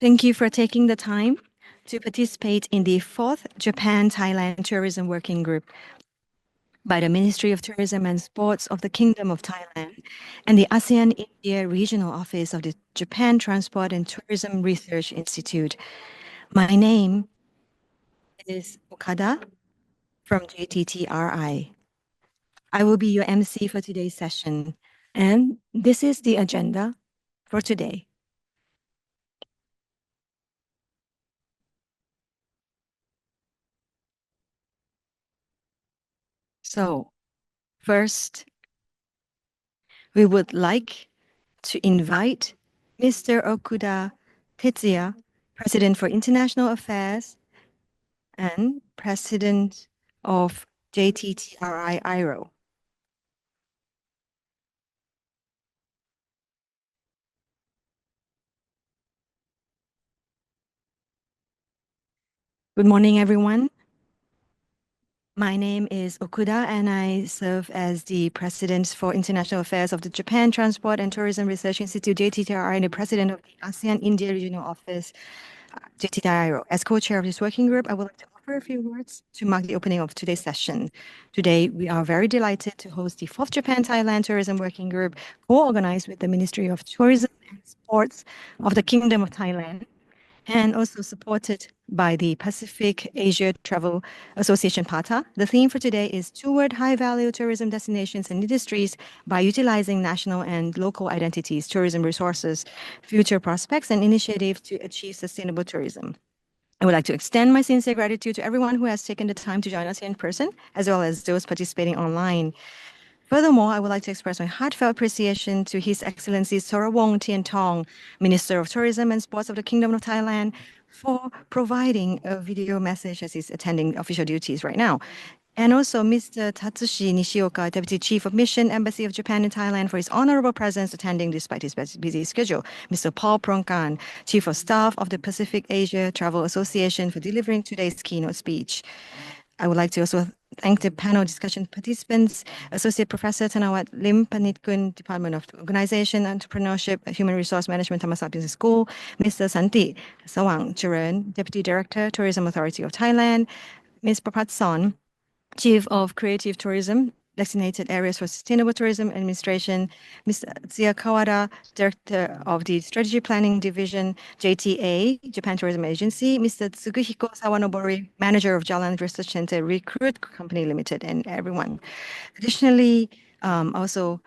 Thank you for taking the time to participate in the 4th Japan-Thailand Tourism Working Group by the Ministry of Tourism and Sports of the Kingdom of Thailand and the ASEAN-India Regional Office of the Japan Transport and Tourism Research Institute. My name is Okada from JTTRI. I will be your MC for today's session, and this is the agenda for today. So, first, we would like to invite Mr. Okuda Tetsuya, President for International Affairs and President of JTTRI-AIRO. Good morning, everyone. My name is Okuda, and I serve as the President for International Affairs of the Japan Transport and Tourism Research Institute, JTTRI, and the President of the ASEAN-India Regional Office, JTTRI-AIRO. As co-chair of this working group, I would like to offer a few words to mark the opening of today's session. Today, we are very delighted to host the 4th Japan-Thailand Tourism Working Group, co-organized with the Ministry of Tourism and Sports of the Kingdom of Thailand, and also supported by the Pacific Asia Travel Association PATA. The theme for today is Toward High-Value Tourism Destinations and Industries by Utilizing National and Local Identities, Tourism Resources, Future Prospects, and Initiatives to Achieve Sustainable Tourism. I would like to extend my sincere gratitude to everyone who has taken the time to join us here in person, as well as those participating online. Furthermore, I would like to express my heartfelt appreciation to His Excellency Sorawong Tiantong, Minister of Tourism and Sports of the Kingdom of Thailand, for providing a video message as he's attending official duties right now. And also Mr. Tatsushi Nishioka, Deputy Chief of Mission, Embassy of Japan in Thailand, for his honorable presence attending despite his busy schedule. Mr. Paul Prongkan, Chief of Staff of the Pacific Asia Travel Association, for delivering today's keynote speech. I would like to also thank the panel discussion participants, Associate Professor Thanawat Lim Panitkun, Department of Organization, Entrepreneurship, Human Resource Management, Thammasat Business School, Mr. Santi Sawang Charan, Deputy Director, Tourism Authority of Thailand, Ms. Prapat Son, Chief of Creative Tourism, Designated Areas for Sustainable Tourism Administration, Mr. Zia Kawada, Director of the Strategy Planning Division, JTA, Japan Tourism Agency, Mr. Tsuguhiko Sawanobori, Manager of Jalan Research Center Recruit Company Limited, and everyone. Additionally, also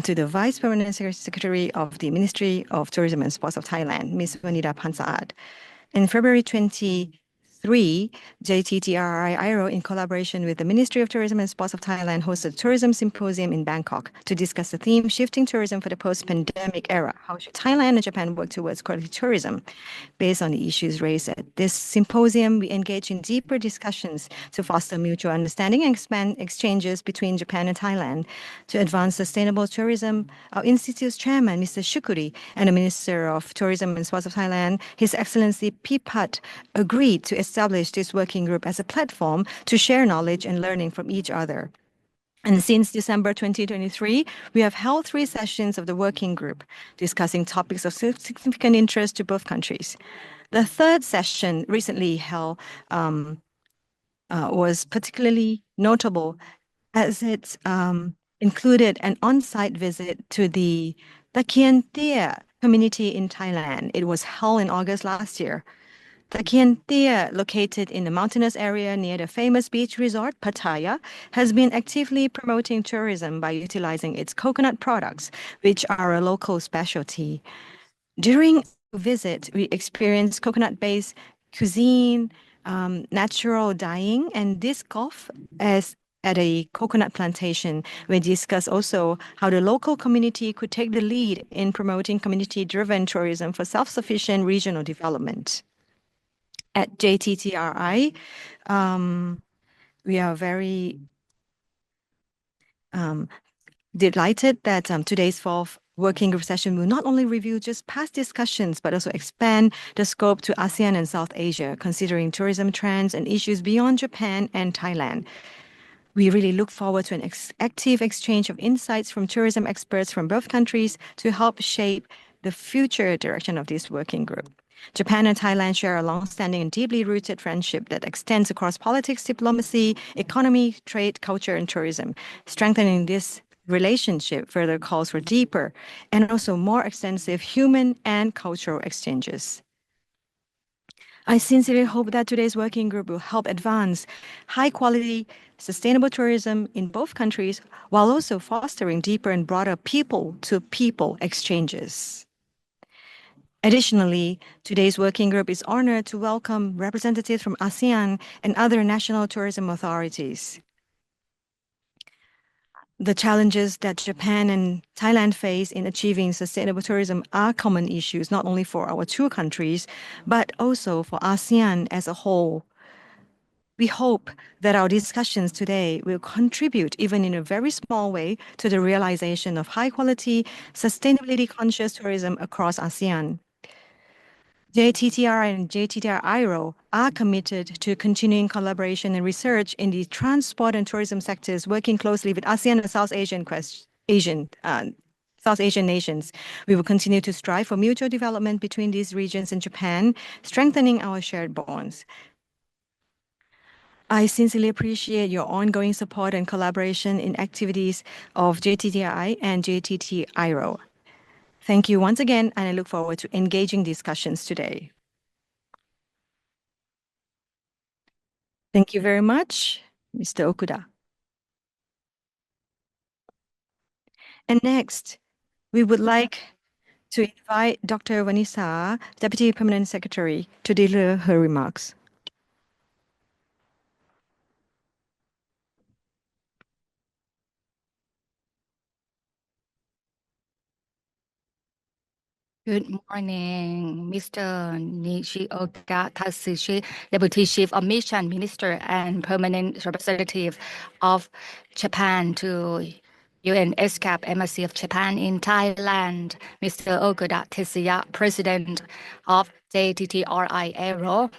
to the Vice Permanent Secretary of the Ministry of Tourism and Sports of Thailand, Ms. Vanida Pansaad. In February 23, JTTRI-AIRO, in collaboration with the Ministry of Tourism and Sports of Thailand, hosted a tourism symposium in Bangkok to discuss the theme Shifting Tourism for the Post-Pandemic Era. How should Thailand and Japan work towards quality tourism? Based on the issues raised at this symposium, we engaged in deeper discussions to foster mutual understanding and expand exchanges between Japan and Thailand. To advance sustainable tourism, our institute's chairman, Mr. Shukuri, and the Minister of Tourism and Sports of Thailand, His Excellency Pipat, agreed to establish this working group as a platform to share knowledge and learning from each other. And since December 2023, we have held 3 sessions of the working group, discussing topics of significant interest to both countries. The 3rd session recently held was particularly notable as it included an on-site visit to the Takien Tia community in Thailand. It was held in August last year. Takien Tia, located in the mountainous area near the famous beach resort, Pattaya, has been actively promoting tourism by utilizing its coconut products, which are a local specialty. During a visit, we experienced coconut-based cuisine, natural dyeing, and disc golf as at a coconut plantation. We discussed also how the local community could take the lead in promoting community-driven tourism for self-sufficient regional development. At JTTRI, we are very delighted that today's 4th working group session will not only review just past discussions, but also expand the scope to ASEAN and South Asia, considering tourism trends and issues beyond Japan and Thailand. We really look forward to an active exchange of insights from tourism experts from both countries to help shape the future direction of this working group. Japan and Thailand share a long-standing and deeply rooted friendship that extends across politics, diplomacy, economy, trade, culture, and tourism. Strengthening this relationship further calls for deeper and also more extensive human and cultural exchanges. I sincerely hope that today's working group will help advance high-quality, sustainable tourism in both countries while also fostering deeper and broader people-to-people exchanges. Additionally, today's working group is honored to welcome representatives from ASEAN and other national tourism authorities. The challenges that Japan and Thailand face in achieving sustainable tourism are common issues, not only for our two countries, but also for ASEAN as a whole. We hope that our discussions today will contribute, even in a very small way, to the realization of high-quality, sustainability-conscious tourism across ASEAN. JTTRI and JTTRI-AIRO are committed to continuing collaboration and research in the transport and tourism sectors, working closely with ASEAN and South Asian nations. We will continue to strive for mutual development between these regions and Japan, strengthening our shared bonds. I sincerely appreciate your ongoing support and collaboration in activities of JTTI and JTTRI-AIRO. Thank you once again, and I look forward to engaging discussions today. Thank you very much, Mr. Okuda. And next, we would like to invite Dr. Vanessa, Deputy Permanent Secretary, to deliver her remarks. Good morning, Mr. Nishioka Tatsushi, Deputy Chief of Mission Minister and Permanent Representative of Japan to UN ESCAP Embassy of Japan in Thailand, Mr. Okuda Tetsuya, President of JTTRI-AIRO,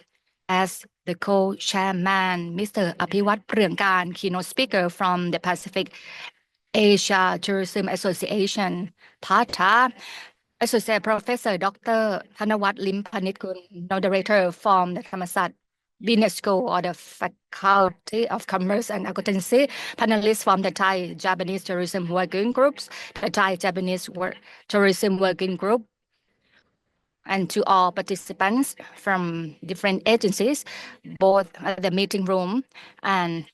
as the co-chairman, Mr. Aphiwat Pryeongkan, keynote speaker from the Pacific Asia Tourism Association, PATA, Associate Professor Dr. Thanawat Limpanitgun, Moderator from the Thammasat Business School or the Faculty of Commerce and Accountancy, panelists from the Thai-Japanese Tourism Working Groups, the Thai-Japanese Tourism Working Group, and to all participants from different agencies, both at the meeting room and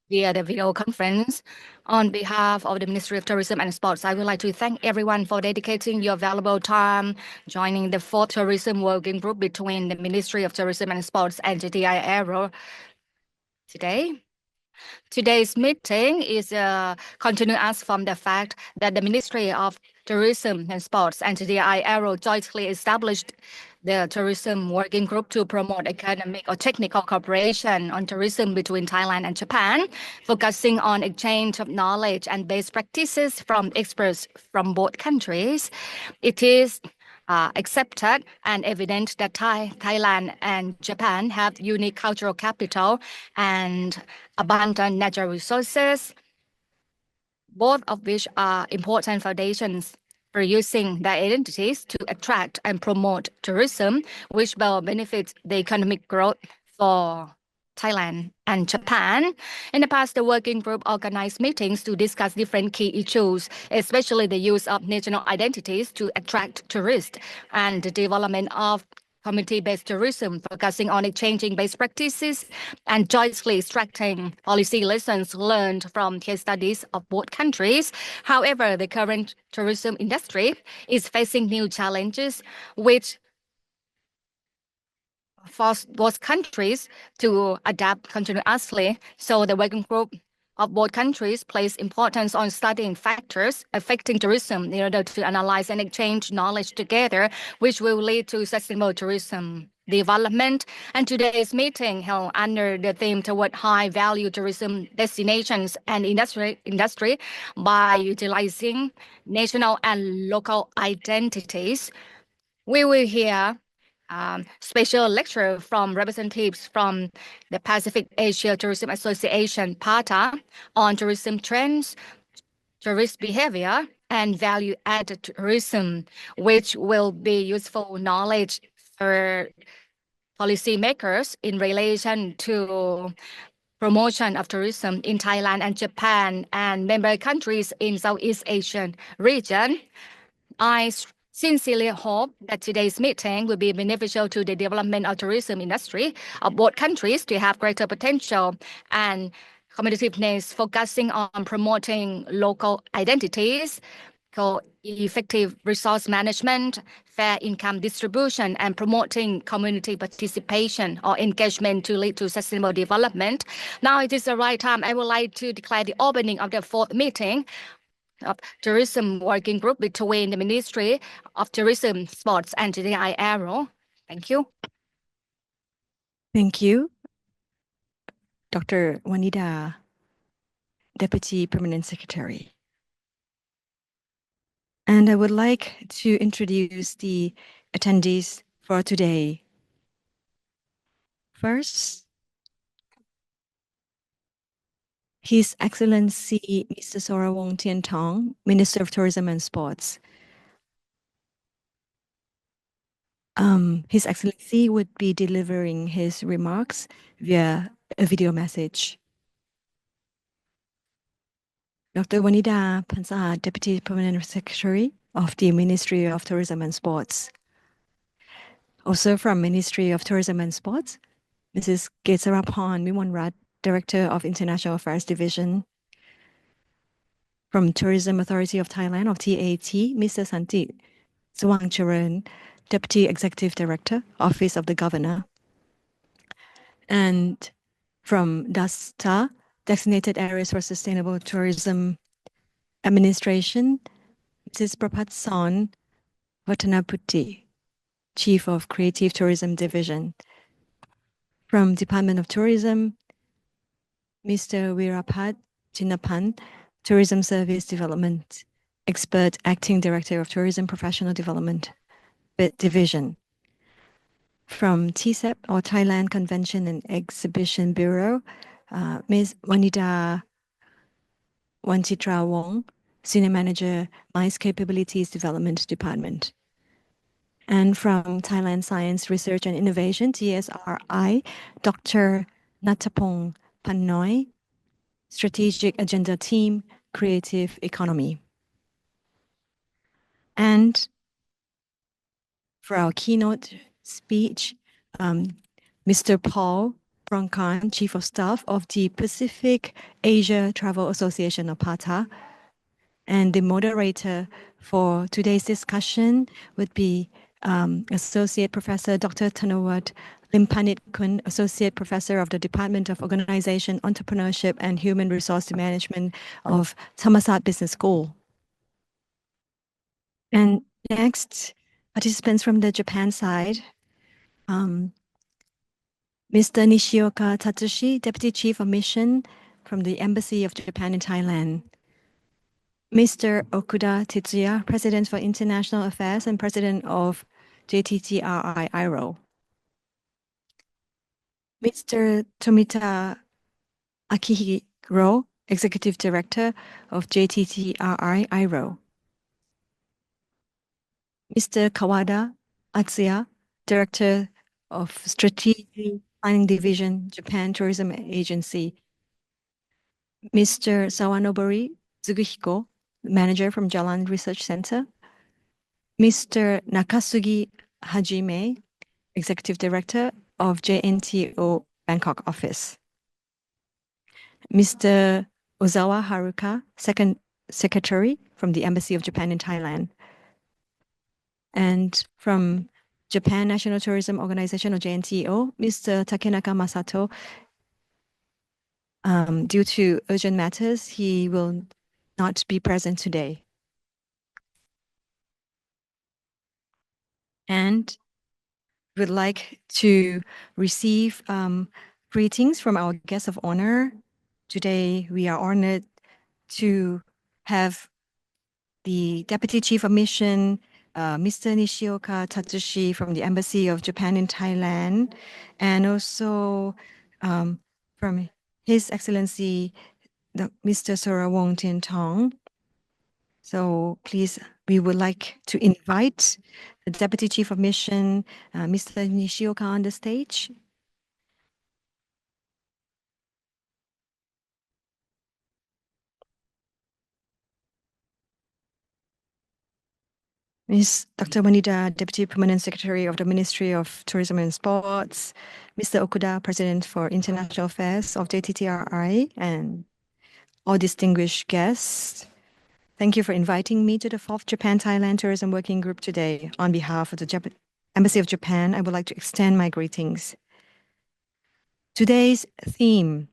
via the video conference. On behalf of the Ministry of Tourism and Sports, I would like to thank everyone for dedicating your valuable time joining the 4th Tourism Working Group between the Ministry of Tourism and Sports and JTTRI-AIRO today. Today's meeting is a continuance from the fact that the Ministry of Tourism and Sports and JTTRI-AIRO jointly established the Tourism Working Group to promote economic or technical cooperation on tourism between Thailand and Japan, focusing on exchange of knowledge and best practices from experts from both countries. It is accepted and evident that Thailand and Japan have unique cultural capital and abundant natural resources, both of which are important foundations for using their identities to attract and promote tourism, which will benefit the economic growth for Thailand and Japan. In the past, the working group organized meetings to discuss different key issues, especially the use of national identities to attract tourists and the development of community-based tourism, focusing on exchanging best practices and jointly extracting policy lessons learned from case studies of both countries. However, the current tourism industry is facing new challenges, which force both countries to adapt continuously. So the working group of both countries place importance on studying factors affecting tourism in order to analyze and exchange knowledge together, which will lead to sustainable tourism development. And today's meeting held under the theme toward high-value tourism destinations and industry by utilizing national and local identities. We will hear special lecture from representatives from the Pacific Asia Tourism Association, PATA, on tourism trends, tourist behavior, and value-added tourism, which will be useful knowledge for policymakers in relation to promotion of tourism in Thailand and Japan and member countries in Southeast Asian region. I sincerely hope that today's meeting will be beneficial to the development of tourism industry of both countries to have greater potential and competitiveness, focusing on promoting local identities, effective resource management, fair income distribution, and promoting community participation or engagement to lead to sustainable development. Now it is the right time. I would like to declare the opening of the fourth meeting of Tourism Working Group between the Ministry of Tourism, Sports, and JTTRI-AIRO. Thank you. Thank you, Dr. Wanida, Deputy Permanent Secretary. And I would like to introduce the attendees for today. First, His Excellency Mr. Sorawong Tiantong, Minister of Tourism and Sports. His Excellency would be delivering his remarks via a video message. Dr. Wanida Pansaad, Deputy Permanent Secretary of the Ministry of Tourism and Sports. Also from Ministry of Tourism and Sports, Mrs. Gesarapon Mimonrat, Director of International Affairs Division. From Tourism Authority of Thailand of TAT, Mr. Santi Sawangcharan, Deputy Executive Director, Office of the Governor. And from DASTA, Designated Areas for Sustainable Tourism Administration, Mrs. Prapatson Vatanaputti, Chief of Creative Tourism Division. From Department of Tourism, Mr. Wirapat Chinapan, Tourism Service Development Expert, Acting Director of Tourism Professional Development Division. From TCEP, or Thailand Convention and Exhibition Bureau, Ms. Wanida Wantitrawong, Senior Manager, MICE Capabilities Development Department. And from Thailand Science Research and Innovation, TSRI, Dr. Natapong Pannoi, Strategic Agenda Team, Creative Economy. And for our keynote speech, Mr. Paul Bronkan, Chief of Staff of the Pacific Asia Travel Association of PATA. And the moderator for today's discussion would be Associate Professor Dr. Thanawat Limpanit Kun, Associate Professor of the Department of Organization, Entrepreneurship, and Human Resource Management of Thammasat Business School. And next, participants from the Japan side, Mr. Nishioka Tatsushi, Deputy Chief of Mission from the Embassy of Japan in Thailand. Mr. Okuda Tetsuya, President for International Affairs and President of JTTRI-AIRO. Mr. Tomita Akihiro, Executive Director of JTTRI-AIRO. Mr. Kawada Atsuya, Director of Strategic Planning Division, Japan Tourism Agency. Mr. Sawanobori Zuguhiko, Manager from Jalan Research Center. Mr. Nakasugi Hajime, Executive Director of JNTO Bangkok Office. Mr. Ozawa Haruka, Second Secretary from the Embassy of Japan in Thailand. And from Japan National Tourism Organization, or JNTO, Mr. Takenaka Masato. Due to urgent matters, he will not be present today. And would like to receive greetings from our guests of honor. Today, we are honored to have the Deputy Chief of Mission, Mr. Nishioka Tatsushi from the Embassy of Japan in Thailand, and also from His Excellency Mr. Sorawong Tiantong, So please, we would like to invite the Deputy Chief of Mission, Mr. Nishioka, on the stage. Ms. Dr. Wanida, Deputy Permanent Secretary of the Ministry of Tourism and Sports, Mr. Okuda, President for International Affairs of JTTRI, and all distinguished guests. Thank you for inviting me to the 4th Japan-Thailand Tourism Working Group today. On behalf of the Embassy of Japan, I would like to extend my greetings. Today's theme,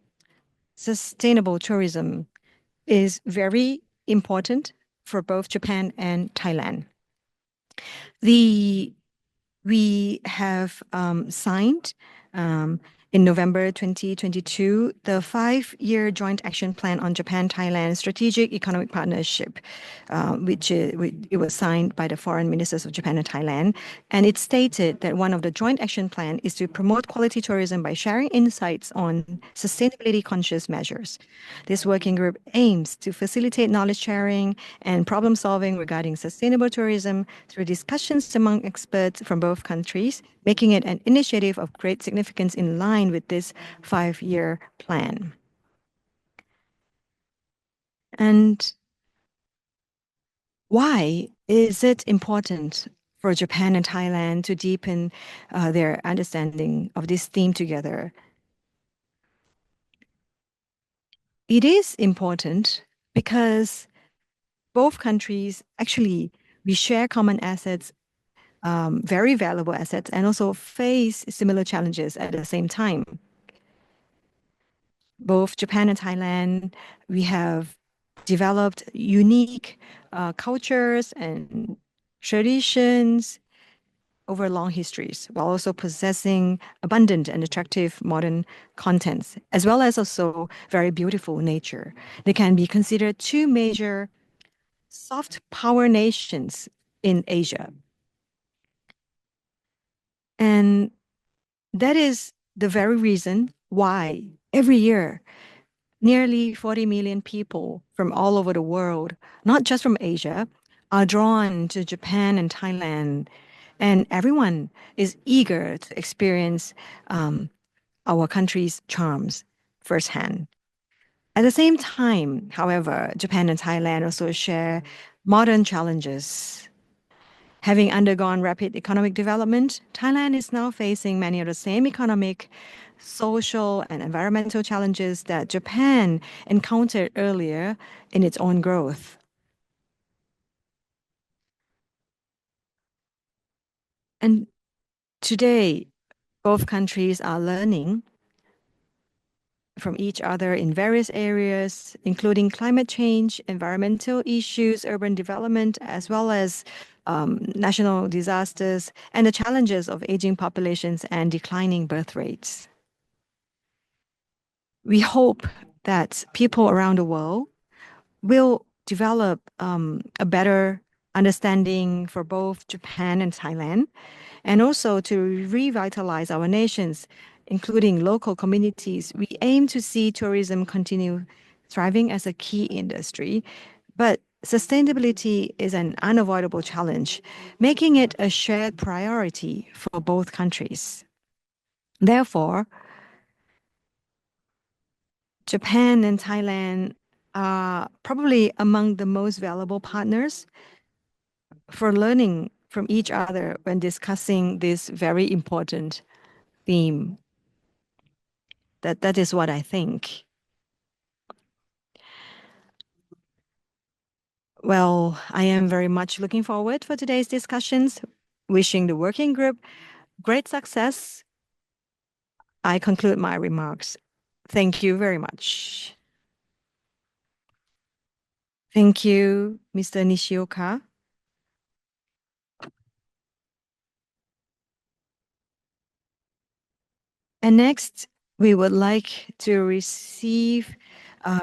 sustainable tourism, is very important for both Japan and Thailand. We have signed in November 2022 the 5-year joint action plan on Japan-Thailand strategic economic partnership, which it was signed by the foreign ministers of Japan and Thailand. And it stated that one of the joint action plan is to promote quality tourism by sharing insights on sustainability conscious measures. This working group aims to facilitate knowledge sharing and problem solving regarding sustainable tourism through discussions among experts from both countries, making it an initiative of great significance in line with this 5-year plan. And why is it important for Japan and Thailand to deepen their understanding of this theme together? It is important because both countries actually we share common assets, very valuable assets, and also face similar challenges at the same time. Both Japan and Thailand, we have developed unique cultures and traditions over long histories, while also possessing abundant and attractive modern contents, as well as also very beautiful nature. They can be considered two major soft power nations in Asia. And that is the very reason why every year nearly 40 million people from all over the world, not just from Asia, are drawn to Japan and Thailand. And everyone is eager to experience our country's charms firsthand. At the same time, however, Japan and Thailand also share modern challenges. Having undergone rapid economic development, Thailand is now facing many of the same economic, social, and environmental challenges that Japan encountered earlier in its own growth. And today, both countries are learning from each other in various areas, including climate change, environmental issues, urban development, as well as national disasters, and the challenges of aging populations and declining birth rates. We hope that people around the world will develop a better understanding for both Japan and Thailand, and also to revitalize our nations, including local communities. We aim to see tourism continue thriving as a key industry, but sustainability is an unavoidable challenge, making it a shared priority for both countries. Therefore, Japan and Thailand are probably among the most valuable partners for learning from each other when discussing this very important theme. That is what I think. Well, I am very much looking forward for today's discussions, wishing the working group great success. I conclude my remarks. Thank you very much. Thank you, Mr. Nishioka. And next, we would like to receive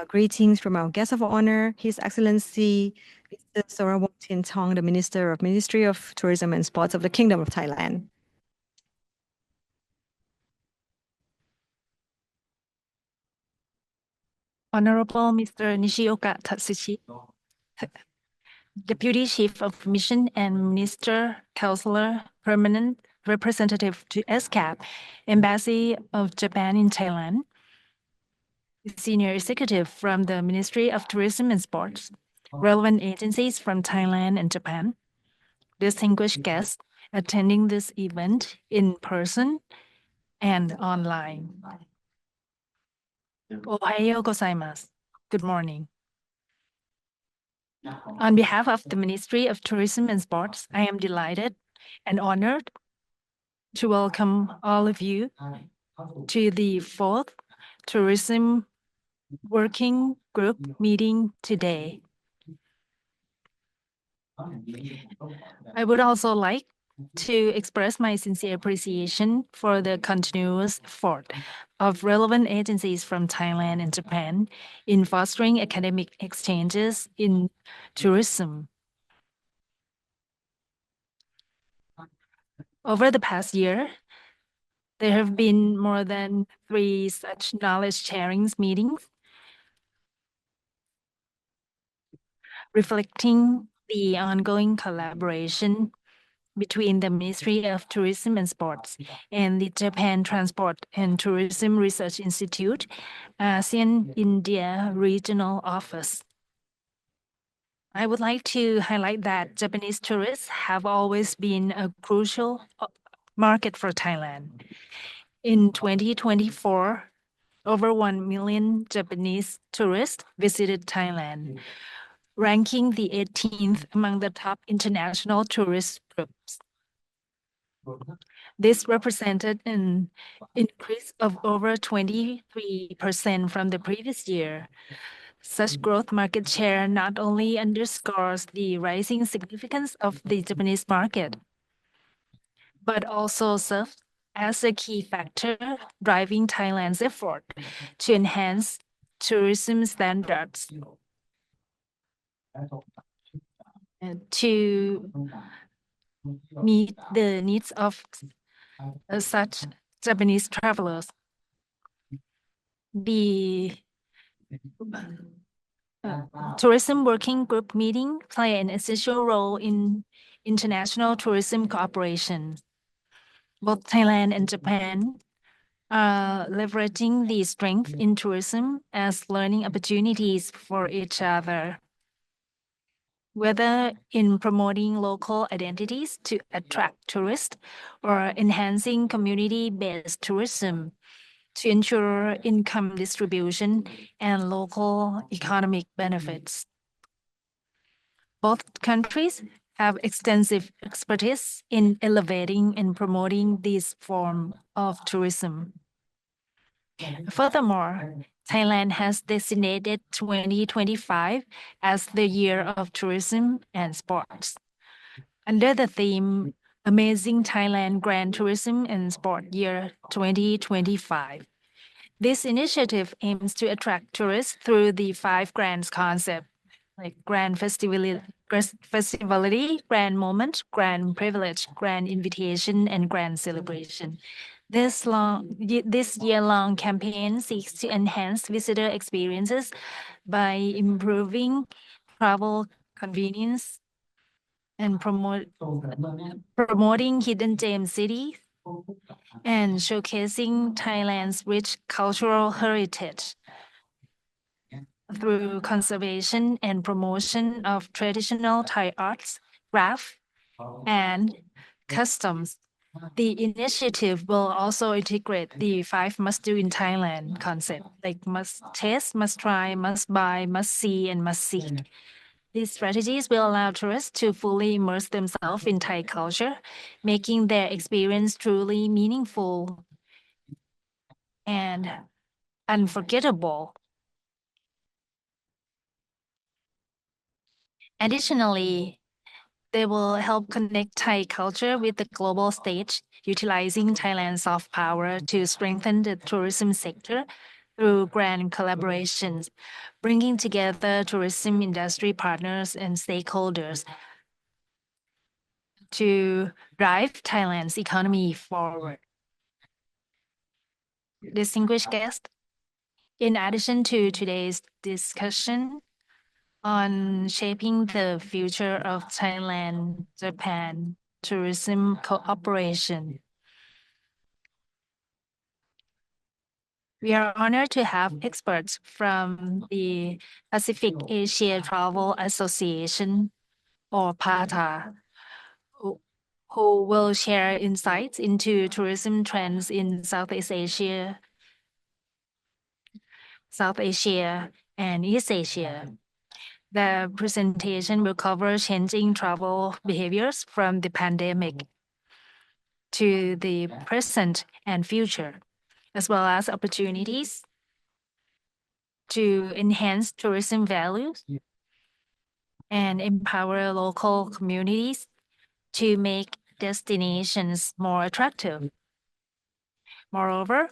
greetings from our guest of honor, His Excellency Mr. Sorawongtin Tong, the Ministry of Tourism and Sports of the Kingdom of Thailand. Honorable Mr. Nishioka Tatsushi, Deputy Chief of Mission and Minister Counselor Permanent Representative to SCAP, Embassy of Japan in Thailand, senior executive from the Ministry of Tourism and Sports, relevant agencies from Thailand and Japan, distinguished guests attending this event in person and online. Ohayo gozaimasu. Good morning. On behalf of the Ministry of Tourism and Sports, I am delighted and honored to welcome all of you to the fourth Tourism Working Group meeting today. I would also like to express my sincere appreciation for the continuous effort of relevant agencies from Thailand and Japan in fostering academic exchanges in tourism. Over the past year, there have been more than 3 such knowledge sharing meetings, reflecting the ongoing collaboration between the Ministry of Tourism and Sports and the Japan Transport and Tourism Research Institute, ASEAN-India Regional Office. I would like to highlight that Japanese tourists have always been a crucial market for Thailand. In 2024, over 1 million Japanese tourists visited Thailand, ranking the 18th among the top international tourist groups. This represented an increase of over 23% from the previous year. Such growth market share not only underscores the rising significance of the Japanese market, but also serves as a key factor driving Thailand's effort to enhance tourism standards and to meet the needs of such Japanese travelers. The Tourism Working Group meeting play an essential role in international tourism cooperation. Both Thailand and Japan are leveraging the strength in tourism as learning opportunities for each other, whether in promoting local identities to attract tourists or enhancing community-based tourism to ensure income distribution and local economic benefits. Both countries have extensive expertise in elevating and promoting this form of tourism. Furthermore, Thailand has designated 2025 as the Year of Tourism and Sports. Under the theme Amazing Thailand Grand Tourism and Sport Year 2025. This initiative aims to attract tourists through the 5 grands concept, like grand festivality, grand moment, grand privilege, grand invitation, and grand celebration. This year-long campaign seeks to enhance visitor experiences by improving travel convenience and promoting hidden gem cities and showcasing Thailand's rich cultural heritage through conservation and promotion of traditional Thai arts, craft, and customs. The initiative will also integrate the 5 must-do in Thailand concept, like must taste, must try, must buy, must see, and must seek. These strategies will allow tourists to fully immerse themselves in Thai culture, making their experience truly meaningful and unforgettable. Additionally, they will help connect Thai culture with the global stage, utilizing Thailand's soft power to strengthen the tourism sector through grand collaborations, bringing together tourism industry partners and stakeholders to drive Thailand's economy forward. Distinguished guests, in addition to today's discussion on shaping the future of Thailand-Japan tourism cooperation. We are honored to have experts from the Pacific Asia Travel Association, or PATA, who will share insights into tourism trends in South Asia and East Asia. The presentation will cover changing travel behaviors from the pandemic to the present and future, as well as opportunities to enhance tourism values and empower local communities to make destinations more attractive. Moreover,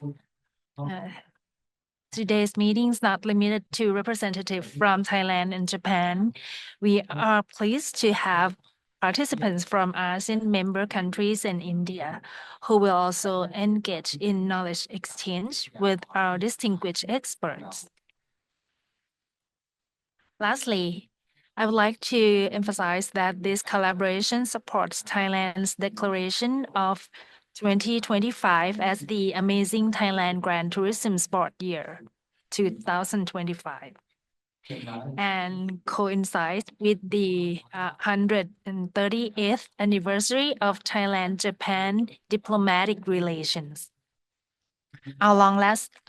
today's meeting is not limited to representatives from Thailand and Japan. We are pleased to have participants from ASEAN member countries and India, who will also engage in knowledge exchange with our distinguished experts. Lastly, I would like to emphasize that this collaboration supports Thailand's declaration of 2025 as the Amazing Thailand Grand Tourism Sport Year 2025 and coincides with the 138th anniversary of Thailand-Japan diplomatic relations. Our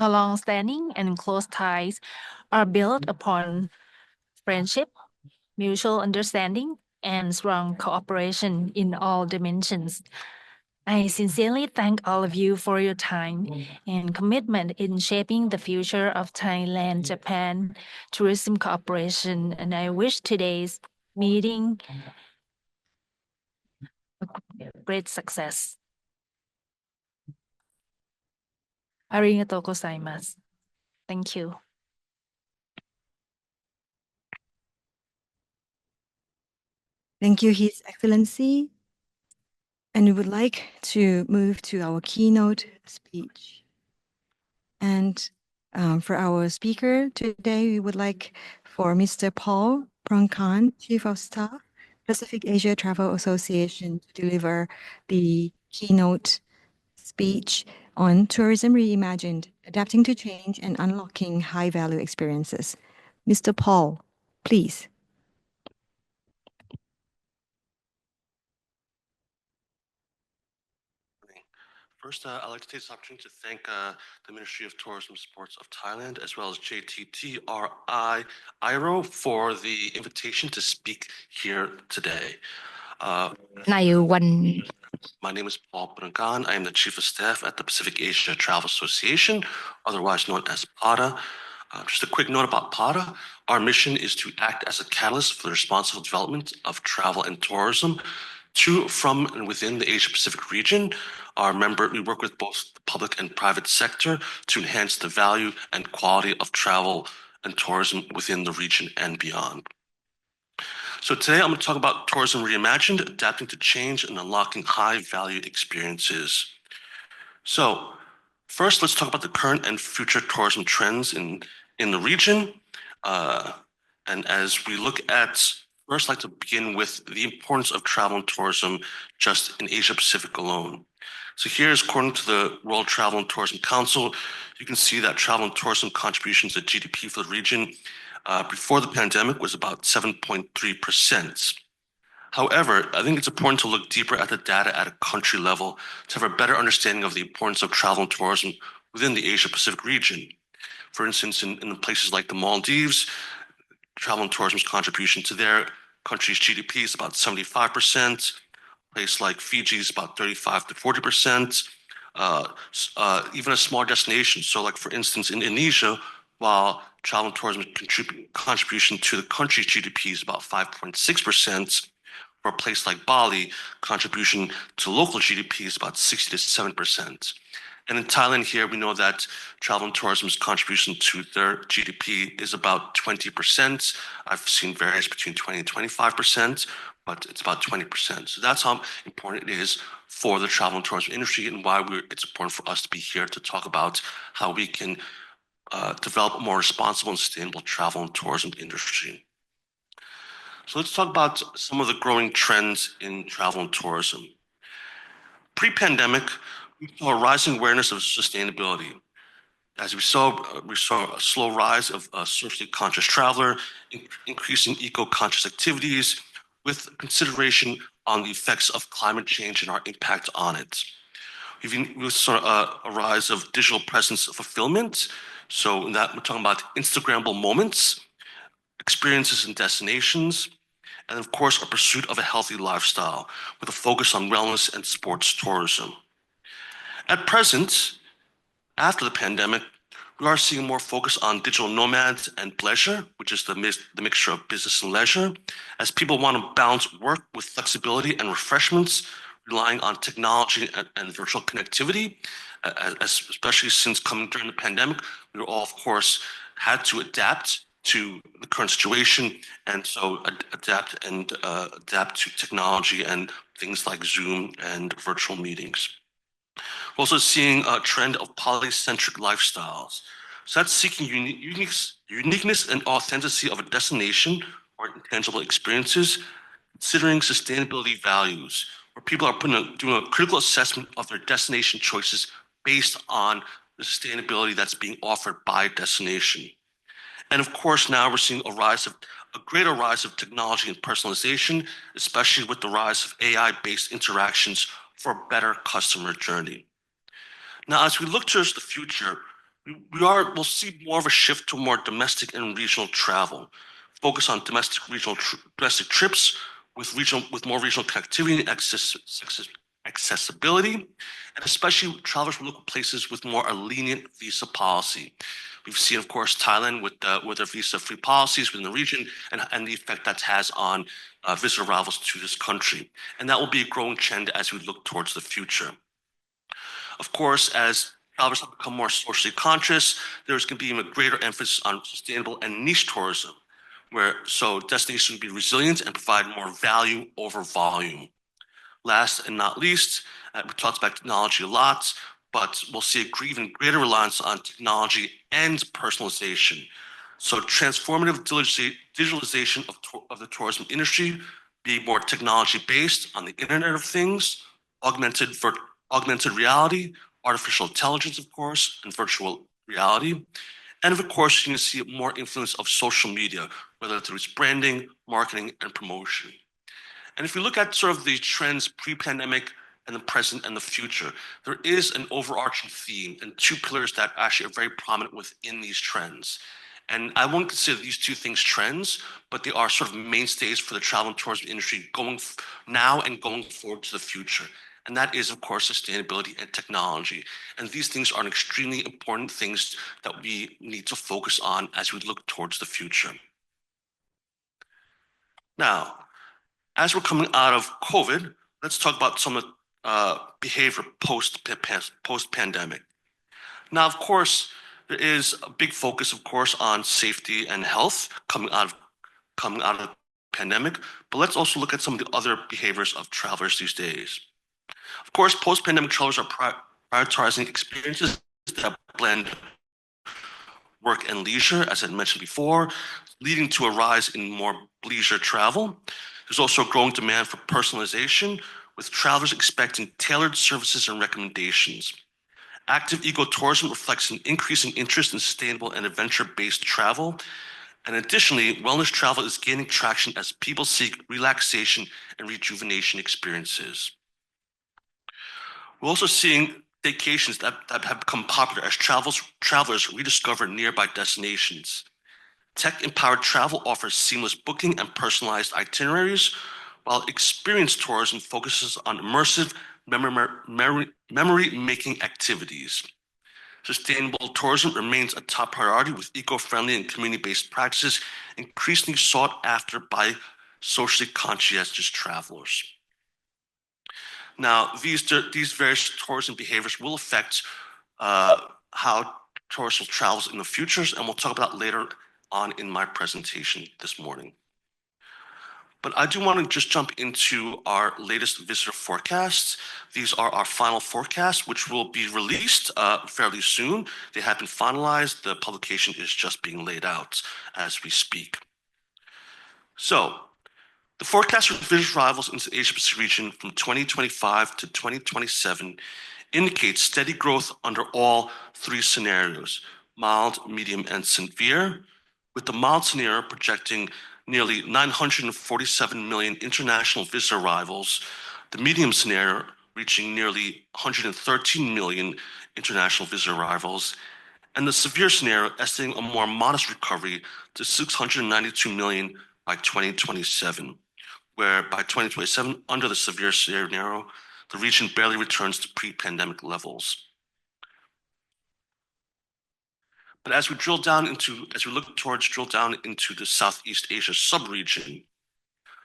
long-standing and close ties are built upon friendship, mutual understanding, and strong cooperation in all dimensions. I sincerely thank all of you for your time and commitment in shaping the future of Thailand-Japan tourism cooperation, and I wish today's meeting a great success. Arigatou gozaimasu. Thank you. Thank you, His Excellency. And we would like to move to our keynote speech. And for our speaker today, we would like for Mr. Paul Prangkan, Chief of Staff, Pacific Asia Travel Association, to deliver the keynote speech on Tourism Reimagined, Adapting to Change and Unlocking High-Value Experiences. Mr. Paul, please. First, I'd like to take this opportunity to thank the Ministry of Tourism and Sports of Thailand, as well as JTTRI-AIRO for the invitation to speak here today. My name is Paul Prangkan. I am the Chief of Staff at the Pacific Asia Travel Association, otherwise known as PATA. Just a quick note about PATA. Our mission is to act as a catalyst for the responsible development of travel and tourism to, from, and within the Asia-Pacific region. We work with both the public and private sector to enhance the value and quality of travel and tourism within the region and beyond. So today I'm going to talk about tourism reimagined, adapting to change and unlocking high-value experiences. So first, let's talk about the current and future tourism trends in the region. And as we look at, first, I'd like to begin with the importance of travel and tourism just in Asia Pacific alone. So here's according to the World Travel and Tourism Council, you can see that travel and tourism contributions to GDP for the region before the pandemic was about 7.3%. However, I think it's important to look deeper at the data at a country level to have a better understanding of the importance of travel and tourism within the Asia Pacific region. For instance, in places like the Maldives, travel and tourism's contribution to their country's GDP is about 75%. A place like Fiji is about 35 to 40%. Even a small destination, so like for instance in Indonesia, while travel and tourism contribution to the country's GDP is about 5.6%, for a place like Bali, contribution to local GDP is about 60 to 7%. And in Thailand here, we know that travel and tourism's contribution to their GDP is about 20%. I've seen varies between 20 and 25%, but it's about 20%. So that's how important it is for the travel and tourism industry and why it's important for us to be here to talk about how we can develop a more responsible and sustainable travel and tourism industry. So let's talk about some of the growing trends in travel and tourism. Pre-pandemic, we saw a rising awareness of sustainability. As we saw a slow rise of socially conscious traveler, increasing eco-conscious activities, with consideration on the effects of climate change and our impact on it. We saw a rise of digital presence fulfillment. So in that, we're talking about Instagrammable moments, experiences and destinations, and of course, a pursuit of a healthy lifestyle with a focus on wellness and sports tourism. At present, after the pandemic, we are seeing more focus on digital nomads and pleasure, which is the mixture of business and leisure, as people want to balance work with flexibility and refreshments, relying on technology and virtual connectivity, especially since coming during the pandemic, we all, of course, had to adapt to the current situation, and so adapt to technology and things like Zoom and virtual meetings. We're also seeing a trend of polycentric lifestyles. So that's seeking uniqueness and authenticity of a destination or intangible experiences, considering sustainability values, where people are doing a critical assessment of their destination choices based on the sustainability that's being offered by destination. And of course, now we're seeing a greater rise of technology and personalization, especially with the rise of AI-based interactions for a better customer journey. Now, as we look towards the future, we'll see more of a shift to more domestic and regional travel, focus on domestic trips with more regional connectivity and accessibility, and especially travelers from local places with more a lenient visa policy. We've seen, of course, Thailand with their visa-free policies within the region and the effect that has on visitor arrivals to this country. And that will be a growing trend as we look towards the future. Of course, as travelers have become more socially conscious, there's going to be even a greater emphasis on sustainable and niche tourism, so destinations will be resilient and provide more value over volume. Last and not least, we talked about technology a lot, but we'll see an even greater reliance on technology and personalization. So transformative digitalization of the tourism industry, be more technology-based on the Internet of Things, augmented reality, artificial intelligence, of course, and virtual reality. And of course, you can see more influence of social media, whether through its branding, marketing, and promotion. And if we look at sort of the trends pre-pandemic and the present and the future, there is an overarching theme and two pillars that actually are very prominent within these trends. And I won't consider these two things trends, but they are sort of mainstays for the travel and tourism industry going now and going forward to the future. And that is, of course, sustainability and technology. And these things are extremely important things that we need to focus on as we look towards the future. Now, as we're coming out of COVID, let's talk about some of behavior post-pandemic. Now, of course, there is a big focus, of course, on safety and health coming out of the pandemic, but let's also look at some of the other behaviors of travelers these days. Of course, post-pandemic travelers are prioritizing experiences that blend work and leisure, as I mentioned before, leading to a rise in more leisure travel. There's also a growing demand for personalization, with travelers expecting tailored services and recommendations. Active ecotourism reflects an increasing interest in sustainable and adventure-based travel. And additionally, wellness travel is gaining traction as people seek relaxation and rejuvenation experiences. We're also seeing vacations that have become popular as travelers rediscover nearby destinations. Tech-empowered travel offers seamless booking and personalized itineraries, while experience tourism focuses on immersive memory-making activities. Sustainable tourism remains a top priority, with eco-friendly and community-based practices increasingly sought after by socially conscientious travelers. Now, these various tourism behaviors will affect how tourism travels in the future, and we'll talk about later on in my presentation this morning. But I do want to just jump into our latest visitor forecasts. These are our final forecasts, which will be released fairly soon. They have been finalized. The publication is just being laid out as we speak. So The forecast for visitor arrivals into the Asia-Pacific region from 2025 to 2027 indicates steady growth under all three scenarios, mild, medium, and severe, with the mild scenario projecting nearly 947 million international visitor arrivals, the medium scenario reaching nearly 113 million international visitor arrivals, and the severe scenario estimating a more modest recovery to 692 million by 2027, where by 2027, under the severe scenario, the region barely returns to pre-pandemic levels. But as we look drill down into the Southeast Asia sub-region,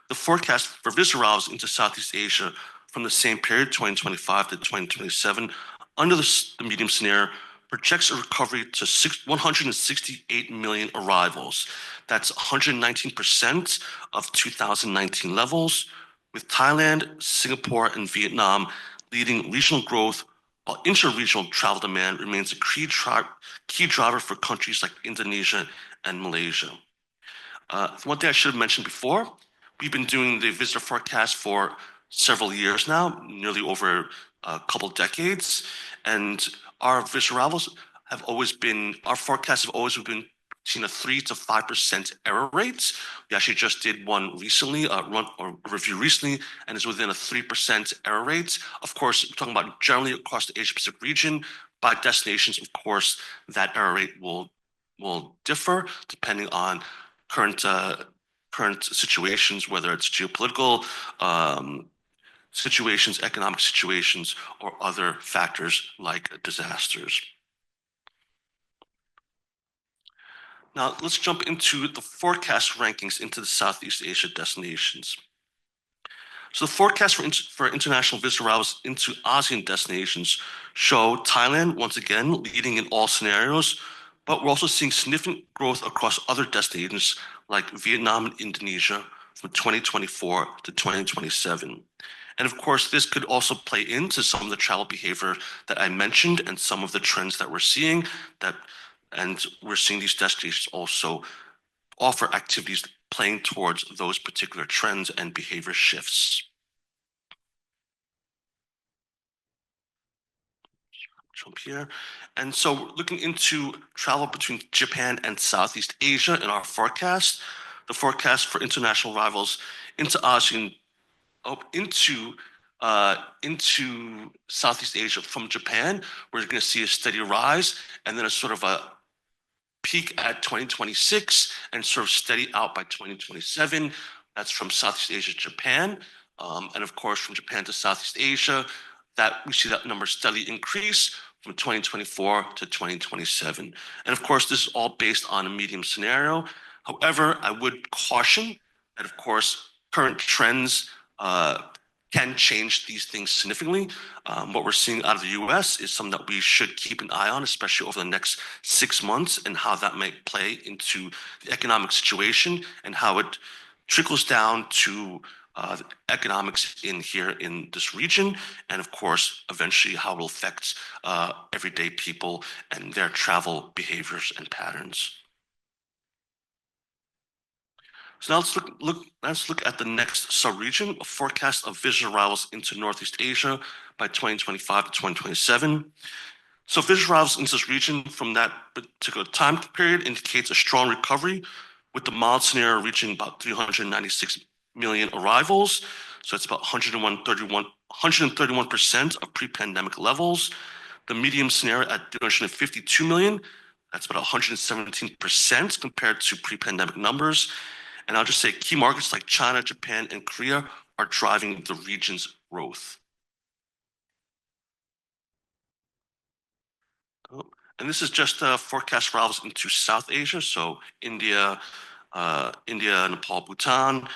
the forecast for visitor arrivals into Southeast Asia from the same period, 2025 to 2027, under the medium scenario, projects a recovery to 168 million arrivals. That's 119% of 2019 levels, with Thailand, Singapore, and Vietnam leading regional growth, while inter-regional travel demand remains a key driver for countries like Indonesia and Malaysia. One thing I should have mentioned before, we've been doing the visitor forecast for several years now, nearly over a couple decades, and our visitor arrivals our forecasts have always been between a 3 to 5% error rate. We actually just did one recently, a review recently, and it's within a 3% error rate. Of course, we're talking about generally across the Asia-Pacific region. By destinations, of course, that error rate will differ depending on current situations, whether it's geopolitical situations, economic situations, or other factors like disasters. Now, let's jump into the forecast rankings into the Southeast Asia destinations. So the forecast for international visitor arrivals into ASEAN destinations show Thailand, once again, leading in all scenarios, but we're also seeing significant growth across other destinations like Vietnam and Indonesia from 2024 to 2027. And of course, this could also play into some of the travel behavior that I mentioned and some of the trends that we're seeing, and we're seeing these destinations also offer activities playing towards those particular trends and behavior shifts. Jump here. And so we're looking into travel between Japan and Southeast Asia in our forecast. The forecast for international arrivals into ASEAN, into Southeast Asia from Japan, we're going to see a steady rise and then a sort of a peak at 2026 and sort of steady out by 2027. That's from Southeast Asia to Japan. And of course, from Japan to Southeast Asia, we see that number steadily increase from 2024 to 2027. And of course, this is all based on a medium scenario. However, I would caution that, of course, current trends can change these things significantly. What we're seeing out of the US is something that we should keep an eye on, especially over the next 6 months, and how that might play into the economic situation and how it trickles down to the economics in this region, and of course, eventually how it will affect everyday people and their travel behaviors and patterns. So now let's look at the next sub-region, a forecast of visitor arrivals into Northeast Asia by 2025 to 2027. So visitor arrivals into this region from that particular time period indicates a strong recovery, with the mild scenario reaching about 396 million arrivals. So it's about 131% of pre-pandemic levels. The medium scenario at 352 million, that's about 117% compared to pre-pandemic numbers. And I'll just say key markets like China, Japan, and Korea are driving the region's growth. And this is just forecast arrivals into South Asia, so India, Nepal, Bhutan.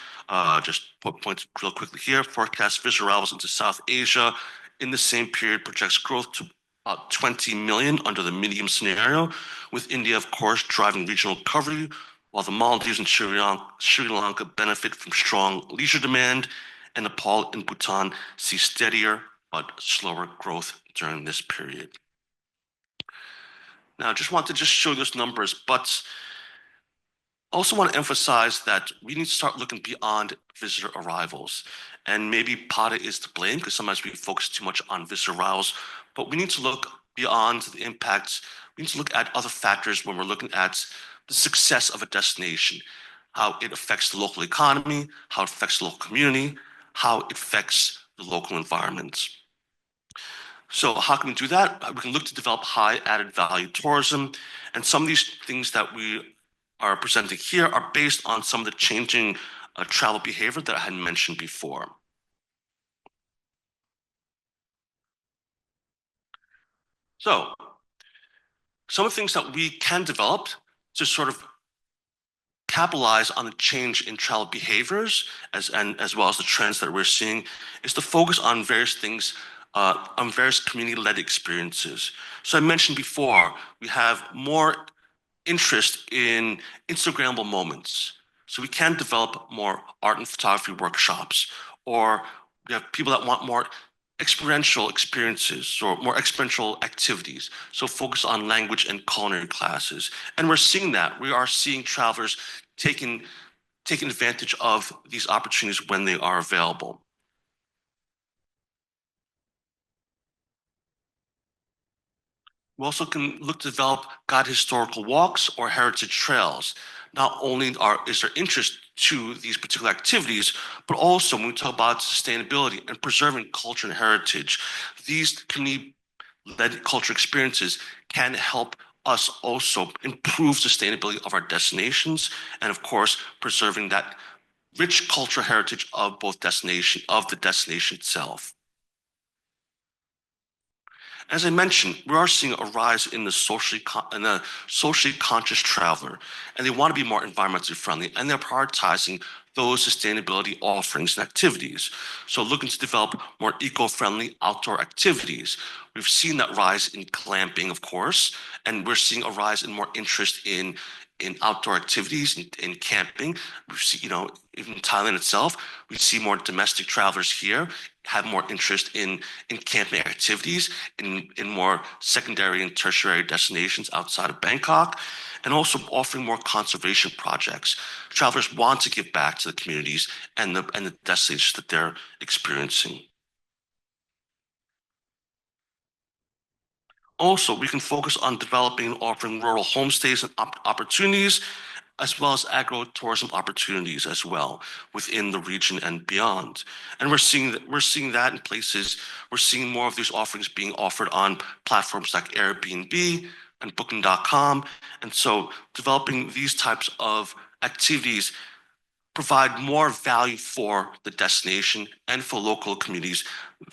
Just point real quickly here. Forecast visitor arrivals into South Asia in the same period projects growth to about 20 million under the medium scenario, with India, of course, driving regional recovery, while the Maldives and Sri Lanka benefit from strong leisure demand, and Nepal and Bhutan see steadier but slower growth during this period. Now, I just want to show those numbers, but Also want to emphasize that we need to start looking beyond visitor arrivals. And maybe PATA is to blame because sometimes we focus too much on visitor arrivals, but we need to look beyond the impacts. We need to look at other factors when we're looking at the success of a destination, how it affects the local economy, how it affects the local community, how it affects the local environment. So how can we do that? We can look to develop high added value tourism. And some of these things that we are presenting here are based on some of the changing travel behavior that I had mentioned before. So some of the things that we can develop to sort of capitalize on the change in travel behaviors as well as the trends that we're seeing is to focus on various things, on various community-led experiences. So I mentioned before, we have more interest in Instagrammable moments. So we can develop more art and photography workshops, or we have people that want more experiential experiences or more experiential activities. So focus on language and culinary classes. And we're seeing that. We are seeing travelers taking advantage of these opportunities when they are available. We also can look to develop guided historical walks or heritage trails. Not only is there interest to these particular activities, but also when we talk about sustainability and preserving culture and heritage, these community-led culture experiences can help us also improve sustainability of our destinations and, of course, preserving that rich cultural heritage of the destination itself. As I mentioned, we are seeing a rise in the socially conscious traveler, and they want to be more environmentally friendly, and they're prioritizing those sustainability offerings and activities. So looking to develop more eco-friendly outdoor activities. We've seen that rise in glamping, of course, and we're seeing a rise in more interest in outdoor activities, in camping. We see, even in Thailand itself, we see more domestic travelers here have more interest in camping activities in more secondary and tertiary destinations outside of Bangkok, and also offering more conservation projects. Travelers want to give back to the communities and the destinations that they're experiencing. Also, we can focus on developing and offering rural homestays and opportunities, as well as agro-tourism opportunities as well within the region and beyond. And we're seeing that in places, we're seeing more of these offerings being offered on platforms like Airbnb and Booking.com. And so developing these types of activities provide more value for the destination and for local communities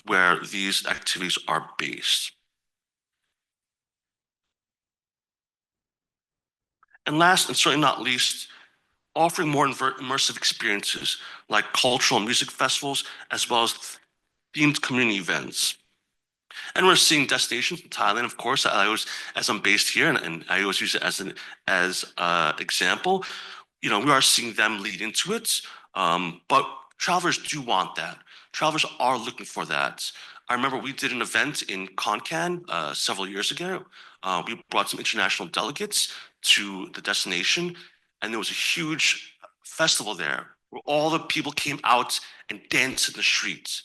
where these activities are based. And last, and certainly not least, offering more immersive experiences like cultural and music festivals, as well as themed community events. And we're seeing destinations in Thailand, of course, as I'm based here, and I always use it as an example. We are seeing them lead into it, but travelers do want that. Travelers are looking for that. I remember we did an event in Konkan several years ago. We brought some international delegates to the destination, and there was a huge festival there where all the people came out and danced in the streets.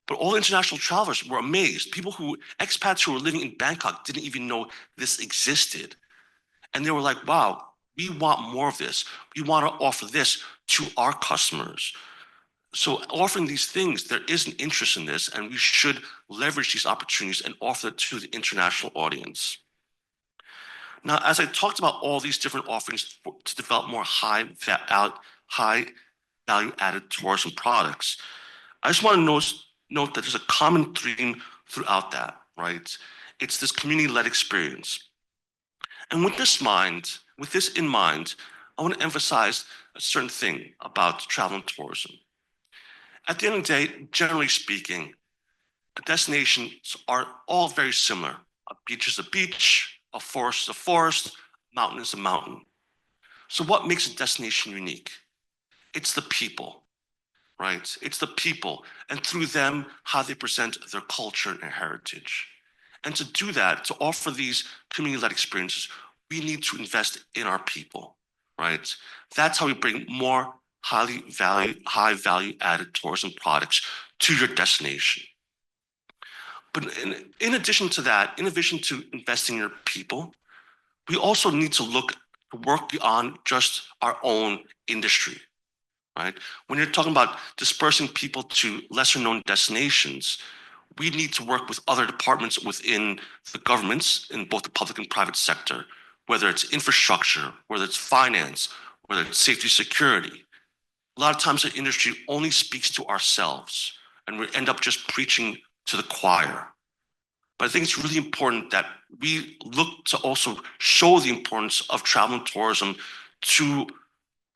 But all the international travelers were amazed. Expats who were living in Bangkok didn't even know this existed. And they were like, wow, we want more of this. We want to offer this to our customers. So offering these things, there is an interest in this, and we should leverage these opportunities and offer it to the international audience. Now, as I talked about all these different offerings to develop more high value added tourism products, I just want to note that there's a common theme throughout that, right? It's this community-led experience. And with this in mind, I want to emphasize a certain thing about travel and tourism. At the end of the day, generally speaking, the destinations are all very similar. A beach is a beach, a forest is a forest, a mountain is a mountain. So what makes a destination unique? It's the people, right? It's the people, and through them, how they present their culture and their heritage. And to do that, to offer these community-led experiences, we need to invest in our people. right? That's how we bring more high value added tourism products to your destination. But in addition to that, in addition to investing in your people, we also need to work beyond just our own industry, right? When you're talking about dispersing people to lesser known destinations, we need to work with other departments within the governments in both the public and private sector, whether it's infrastructure, whether it's finance, whether it's safety security. A lot of times the industry only speaks to ourselves and we end up just preaching to the choir. But I think it's really important that we look to also show the importance of travel and tourism to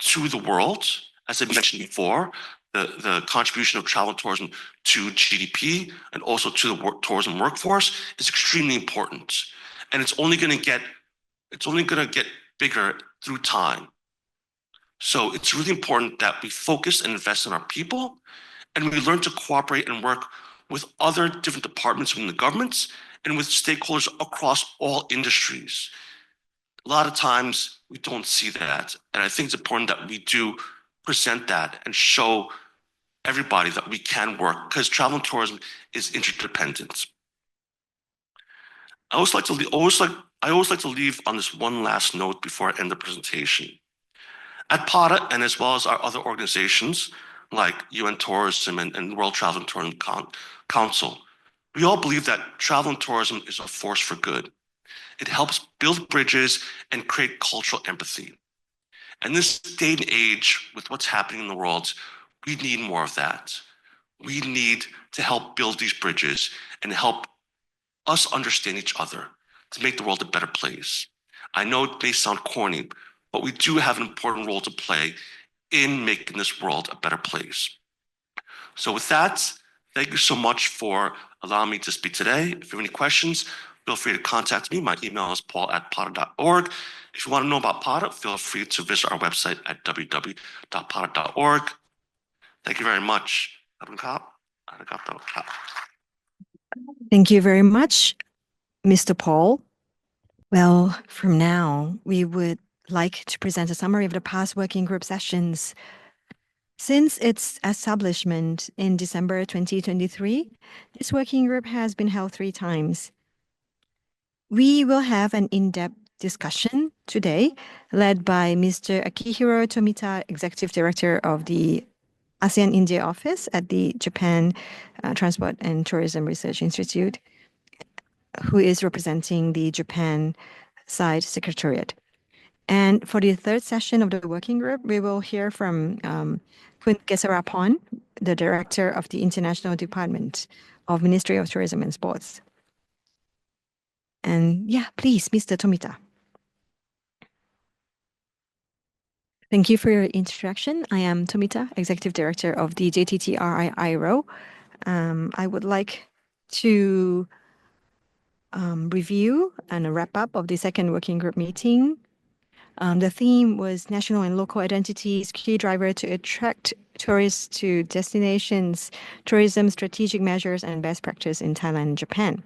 the world. As I mentioned before, the contribution of travel and tourism to GDP and also to the tourism workforce is extremely important. And it's only going to get bigger through time. So it's really important that we focus and invest in our people, and we learn to cooperate and work with other different departments within the governments and with stakeholders across all industries. A lot of times we don't see that. And I think it's important that we do present that and show everybody that we can work, because travel and tourism is interdependent. I always like to leave on this one last note before I end the presentation. At PATA, and as well as our other organizations like UN Tourism and World Travel and Tourism Council, we all believe that travel and tourism is a force for good. It helps build bridges and create cultural empathy. And this day and age, with what's happening in the world, we need more of that. We need to help build these bridges and help us understand each other to make the world a better place. I know it may sound corny, but we do have an important role to play in making this world a better place. So with that, thank you so much for allowing me to speak today. If you have any questions, feel free to contact me. My email is paul@pata.org. If you want to know about PATA, feel free to visit our website at www.pata.org. Thank you very much. Thank you very much, Mr. Paul. Well, from now, we would like to present a summary of the past working group sessions. Since its establishment in December 2023, this working group has been held 3 times. We will have an in-depth discussion today, led by Mr. Akihiro Tomita, Executive Director of the ASEAN-India office at the Japan Transport and Tourism Research Institute, who is representing the Japan side secretariat. And for the 3rd session of the working group, we will hear from Kun Kesarapon, the Director of the International Department of Ministry of Tourism and Sports. And yeah, please, Mr. Tomita. Thank you for your introduction. I am Tomita, Executive Director of the JTTRI-AIRO. I would like to review and a wrap up of the 2nd working group meeting. The theme was national and local identities, key driver to attract tourists to destinations, tourism strategic measures, and best practice in Thailand and Japan.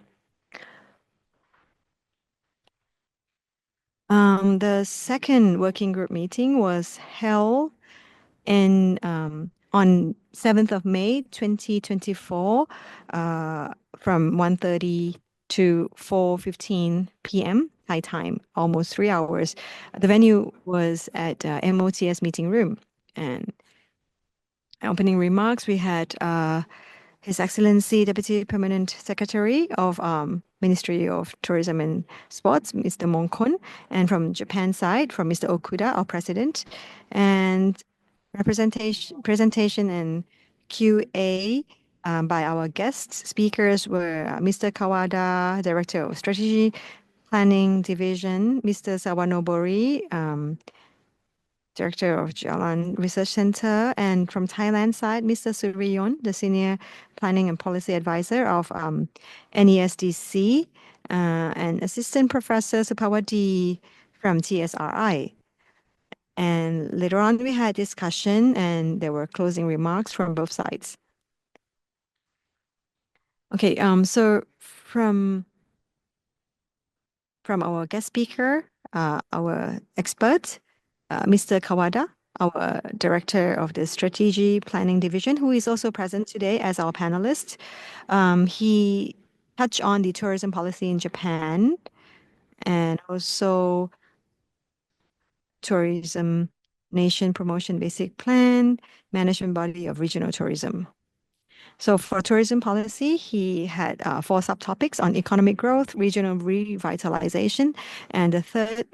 The 2nd working group meeting was held on 7th of May 2024 from 1:30 to 4:15 p.m. Thai time, almost 3 hours. The venue was at MOTS meeting room. And opening remarks, we had His Excellency Deputy Permanent Secretary of Ministry of Tourism and Sports, Mr. Monkon, and from Japan side, from Mr. Okuda, our president, and presentation and QA by our guest speakers were Mr. Kawada, Director of Strategy Planning Division, Mr. Sawanobori, Director of Jalan Research Center, and from Thailand side, Mr. Suriyon, the Senior Planning and Policy Advisor of NESDC, and Assistant Professor Supawati from TSRI. And later on, we had discussion, and there were closing remarks from both sides. Okay, so from our guest speaker, our expert, Mr. Kawada, our Director of the Strategy Planning Division, who is also present today as our panelist. He touched on the tourism policy in Japan and also Tourism Nation Promotion Basic Plan, Management Body of Regional Tourism. So for tourism policy, he had 4 subtopics on economic growth, regional revitalization, and the third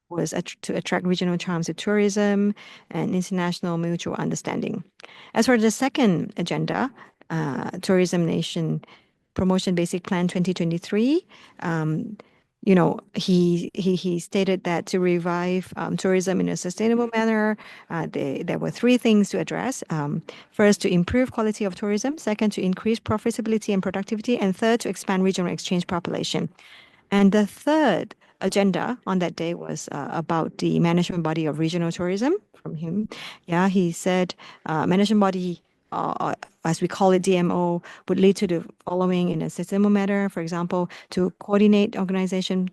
was to attract regional charms to tourism and international mutual understanding. As for the second agenda, Tourism Nation Promotion Basic Plan 2023, he stated that to revive tourism in a sustainable manner, there were 3 things to address. First, to improve quality of tourism. Second, to increase profitability and productivity. And third, to expand regional exchange population. And the third agenda on that day was about the management body of regional tourism from him. Yeah, he said management body, as we call it, DMO, would lead to the following in a sustainable manner. For example, to coordinate organization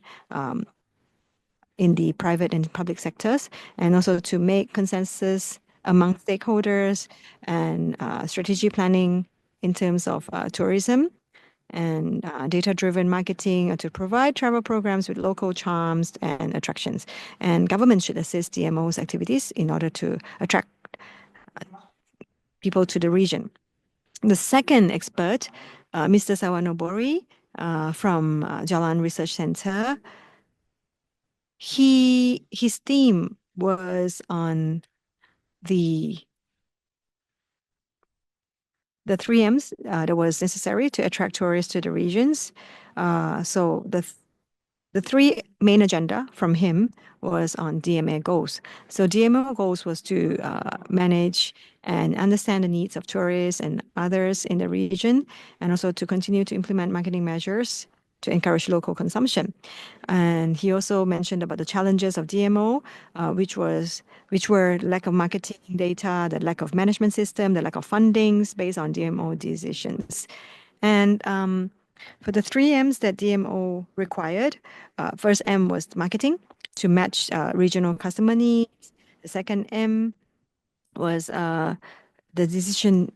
in the private and public sectors, and also to make consensus among stakeholders and strategy planning in terms of tourism and data-driven marketing to provide travel programs with local charms and attractions. And government should assist DMO's activities in order to attract people to the region. The second expert, Mr. Sawanobori from Jalan Research Center, his theme was on the 3 M's that was necessary to attract tourists to the regions. So the 3 main agenda from him was on DMA goals. So DMO goals was to manage and understand the needs of tourists and others in the region, and also to continue to implement marketing measures to encourage local consumption. And he also mentioned about the challenges of DMO, which were lack of marketing data, the lack of management system, the lack of fundings based on DMO decisions. And for the 3 M's that DMO required, first M was marketing to match regional customer needs. The second M was the decision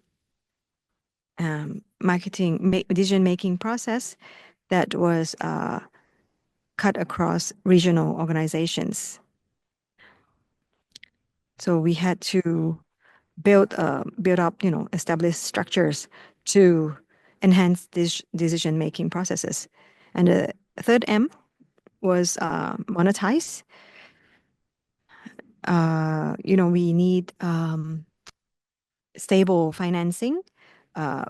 decision-making process that was cut across regional organizations. So we had to build up, establish structures to enhance these decision-making processes. And the third M was monetize. We need stable financing,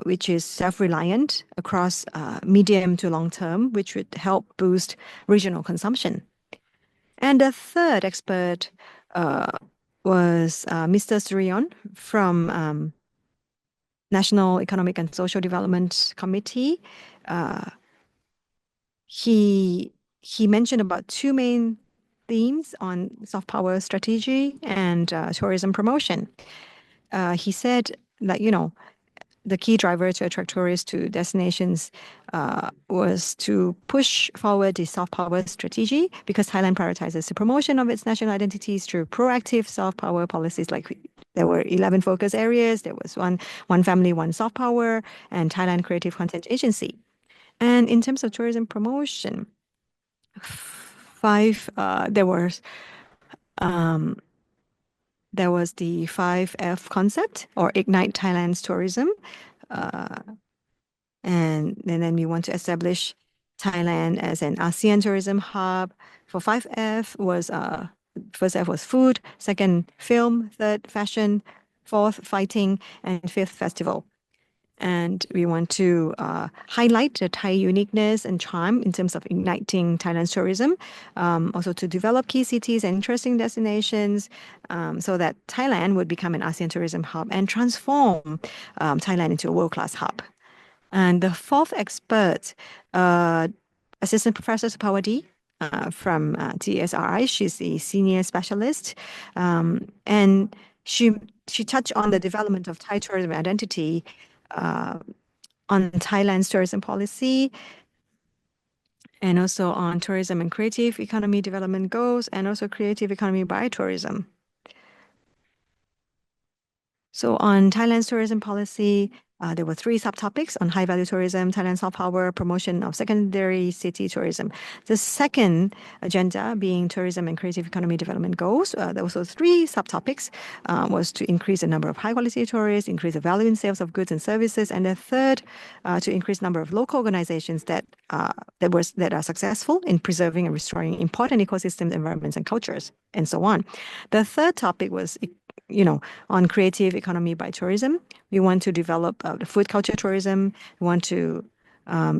which is self-reliant across medium to long term, which would help boost regional consumption. And the third expert was Mr. Surion from National Economic and Social Development Committee. He mentioned about 2 main themes on soft power strategy and tourism promotion. He said that, the key driver to attract tourists to destinations was to push forward the soft power strategy, because Thailand prioritizes the promotion of its national identities through proactive soft power policies. Like there were 11 focus areas. There was one family, one soft power, and Thailand Creative Content Agency. And in terms of tourism promotion, there was the 5F concept, or Ignite Thailand's Tourism. And then we want to establish Thailand as an ASEAN tourism hub. For 5F was first F was food, second film, third fashion, fourth fighting, and fifth festival. And we want to highlight the Thai uniqueness and charm in terms of igniting Thailand's tourism, also to develop key cities and interesting destinations, so that Thailand would become an ASEAN tourism hub and transform Thailand into a world-class hub. And the fourth expert, Assistant Professor Supawadi from TSRI, she's a senior specialist, and she touched on the development of Thai tourism identity on Thailand's tourism policy. and also on tourism and creative economy development goals, and also creative economy by tourism. So on Thailand's tourism policy, there were 3 subtopics on high-value tourism, Thailand soft power, promotion of secondary city tourism. The second agenda being tourism and creative economy development goals. There were 3 subtopics, was to increase the number of high-quality tourists, increase the value in sales of goods and services, and the third, to increase the number of local organizations that are successful in preserving and restoring important ecosystems, environments, and cultures, and so on. The third topic was on creative economy by tourism. We want to develop the food culture tourism. We want to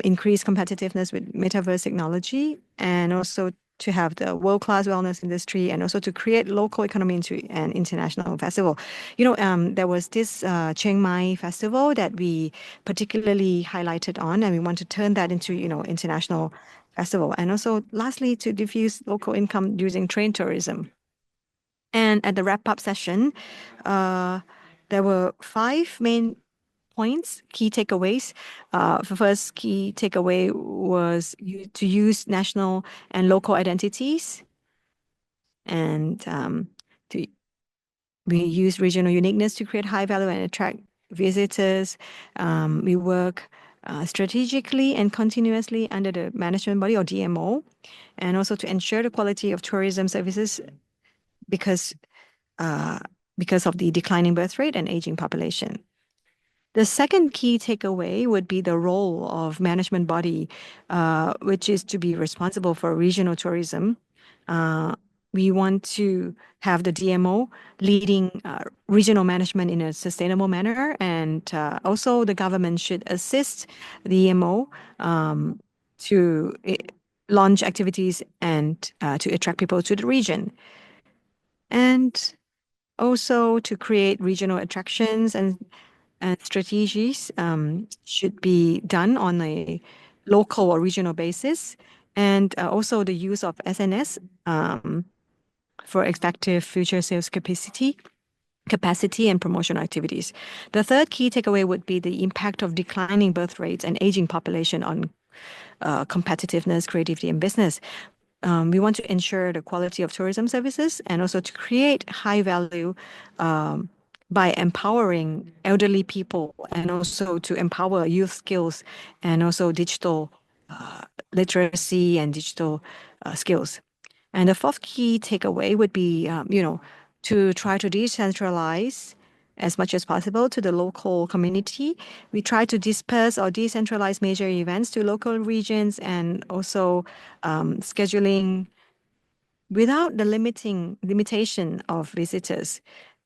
increase competitiveness with metaverse technology, and also to have the world-class wellness industry, and also to create local economy into an international festival. There was this Chiang Mai festival that we particularly highlighted on, and we want to turn that into international festival. And also, lastly, to diffuse local income using train tourism. And at the wrap-up session, there were 5 main points, key takeaways. The first key takeaway was to use national and local identities, and we use regional uniqueness to create high value and attract visitors. We work strategically and continuously under the management body, or DMO, and also to ensure the quality of tourism services because of the declining birth rate and aging population. The second key takeaway would be the role of management body, which is to be responsible for regional tourism. We want to have the DMO leading regional management in a sustainable manner, and also the government should assist the DMO to launch activities and to attract people to the region. And also to create regional attractions and strategies should be done on a local or regional basis, and also the use of SNS for effective future sales capacity and promotional activities. The third key takeaway would be the impact of declining birth rates and aging population on competitiveness, creativity, and business. We want to ensure the quality of tourism services, and also to create high value by empowering elderly people, and also to empower youth skills, and also digital literacy and digital skills. And the fourth key takeaway would be, to try to decentralize as much as possible to the local community. We try to disperse or decentralize major events to local regions, and also scheduling without the limitation of visitors.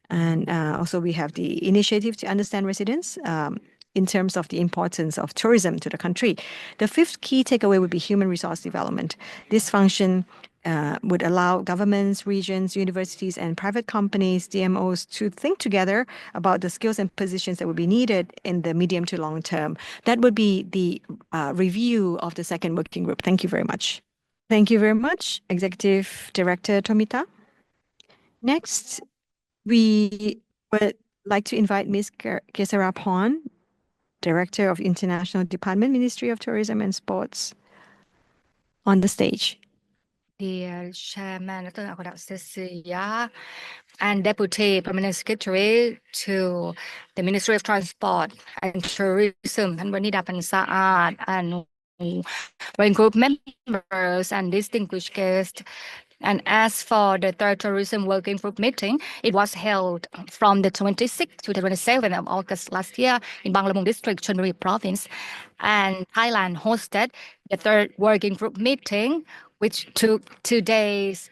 And also we have the initiative to understand residents in terms of the importance of tourism to the country. The fifth key takeaway would be human resource development. This function would allow governments, regions, universities, and private companies, DMOs, to think together about the skills and positions that would be needed in the medium to long term. That would be the review of the second working group. Thank you very much. Thank you very much, Executive Director Tomita. Next, we would like to invite Ms. Kesaraporn, Director of International Department, Ministry of Tourism and Sports, on the stage. Dear Chairman, Cecilia, and Deputy Permanent Secretary to the Ministry of Transport and Tourism, and Vanida Pansa'at, and working group members and distinguished guests. And as for the third tourism working group meeting, it was held from the 26th to the 27th of August last year in Banglamung District, Chonburi Province. And Thailand hosted the third working group meeting, which took 2 days.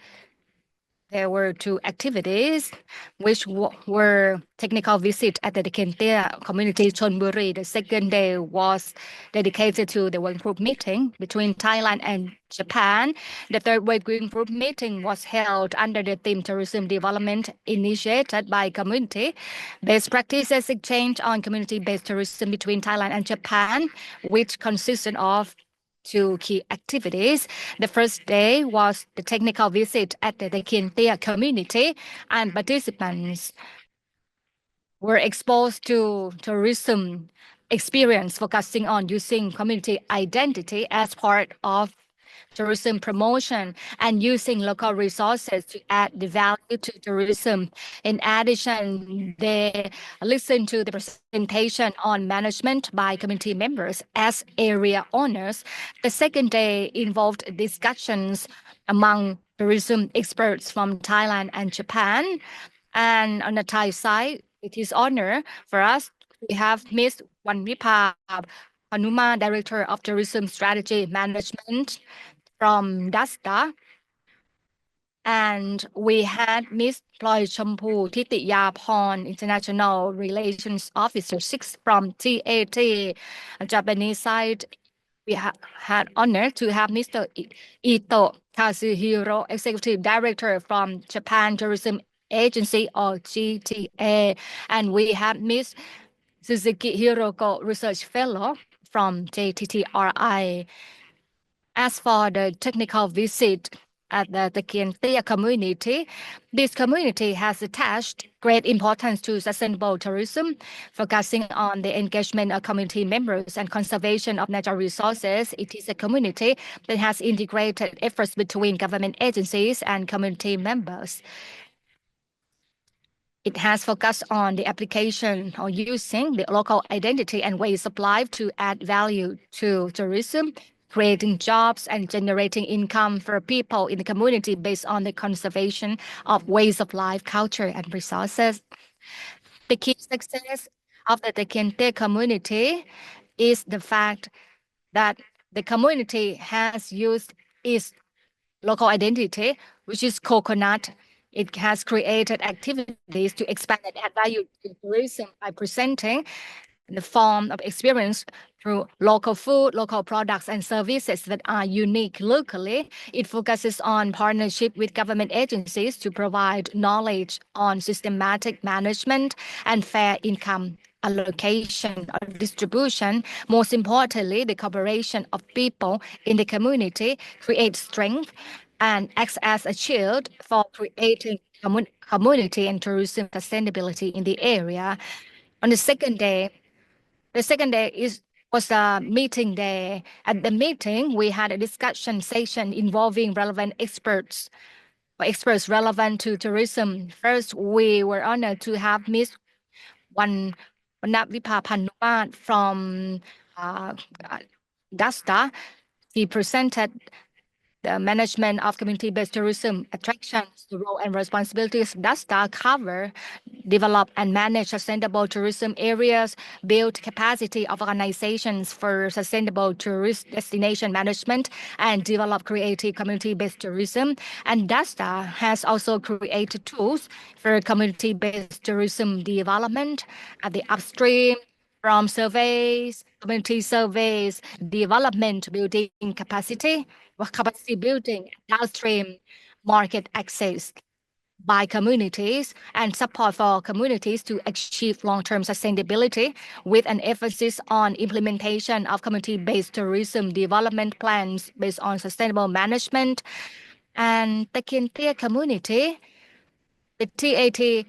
There were 2 activities, which were technical visit at the Dekentia community Chonburi. The second day was dedicated to the working group meeting between Thailand and Japan. The third working group meeting was held under the theme Tourism Development, initiated by community. Best practices exchange on community-based tourism between Thailand and Japan, which consisted of 2 key activities. The first day was the technical visit at the Kintia community, and participants were exposed to tourism experience focusing on using community identity as part of tourism promotion and using local resources to add the value to tourism. In addition, they listened to the presentation on management by community members as area owners. The second day involved discussions among tourism experts from Thailand and Japan. And on the Thai side, it is honor for us to have Ms. Wanvipa Hanuma, Director of Tourism Strategy Management from DASTA. And we had Ms. Ploy Champu Titiyaporn, International Relations Officer 6 from TAT, Japanese side. We had honor to have Mr. Ito Kazuhiro, Executive Director from Japan Tourism Agency or JTA. And we had Ms. Suzuki Hiroko, Research Fellow from JTTRI. As for the technical visit at the Kien Tia community, this community has attached great importance to sustainable tourism, focusing on the engagement of community members and conservation of natural resources. It is a community that has integrated efforts between government agencies and community members. It has focused on the application or using the local identity and ways of life to add value to tourism, creating jobs and generating income for people in the community based on the conservation of ways of life, culture, and resources. The key success of the Kente community is the fact that the community has used its local identity, which is coconut. It has created activities to expand and add value to tourism by presenting the form of experience through local food, local products, and services that are unique locally. It focuses on partnership with government agencies to provide knowledge on systematic management and fair income allocation or distribution. Most importantly, the cooperation of people in the community creates strength and acts as a shield for creating community and tourism sustainability in the area. On the second day was a meeting day. At the meeting, we had a discussion session involving relevant experts relevant to tourism. First, we were honored to have Ms. Wannavipa Panumat from DASTA. He presented the management of community-based tourism attractions, the role and responsibilities DASTA cover, develop and manage sustainable tourism areas, build capacity of organizations for sustainable tourist destination management, and develop creative community-based tourism. And DASTA has also created tools for community-based tourism development at the upstream, from surveys, community surveys, development, building capacity building, downstream market access by communities, and support for communities to achieve long-term sustainability with an emphasis on implementation of community-based tourism development plans based on sustainable management. And the Kintia community, the TAT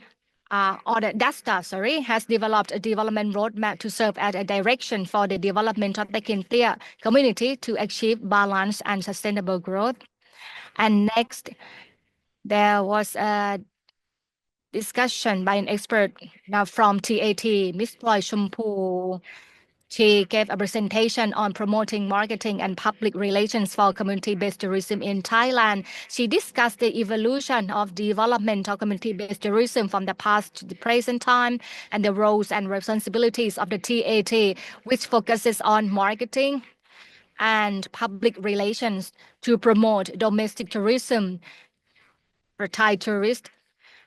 or the DASTA, has developed a development roadmap to serve as a direction for the development of the Kintia community to achieve balance and sustainable growth. And next, there was a discussion by an expert now from TAT, Ms. Ploy Champu. She gave a presentation on promoting marketing and public relations for community-based tourism in Thailand. She discussed the evolution of development of community-based tourism from the past to the present time and the roles and responsibilities of the TAT, which focuses on marketing and public relations to promote domestic tourism for Thai tourists,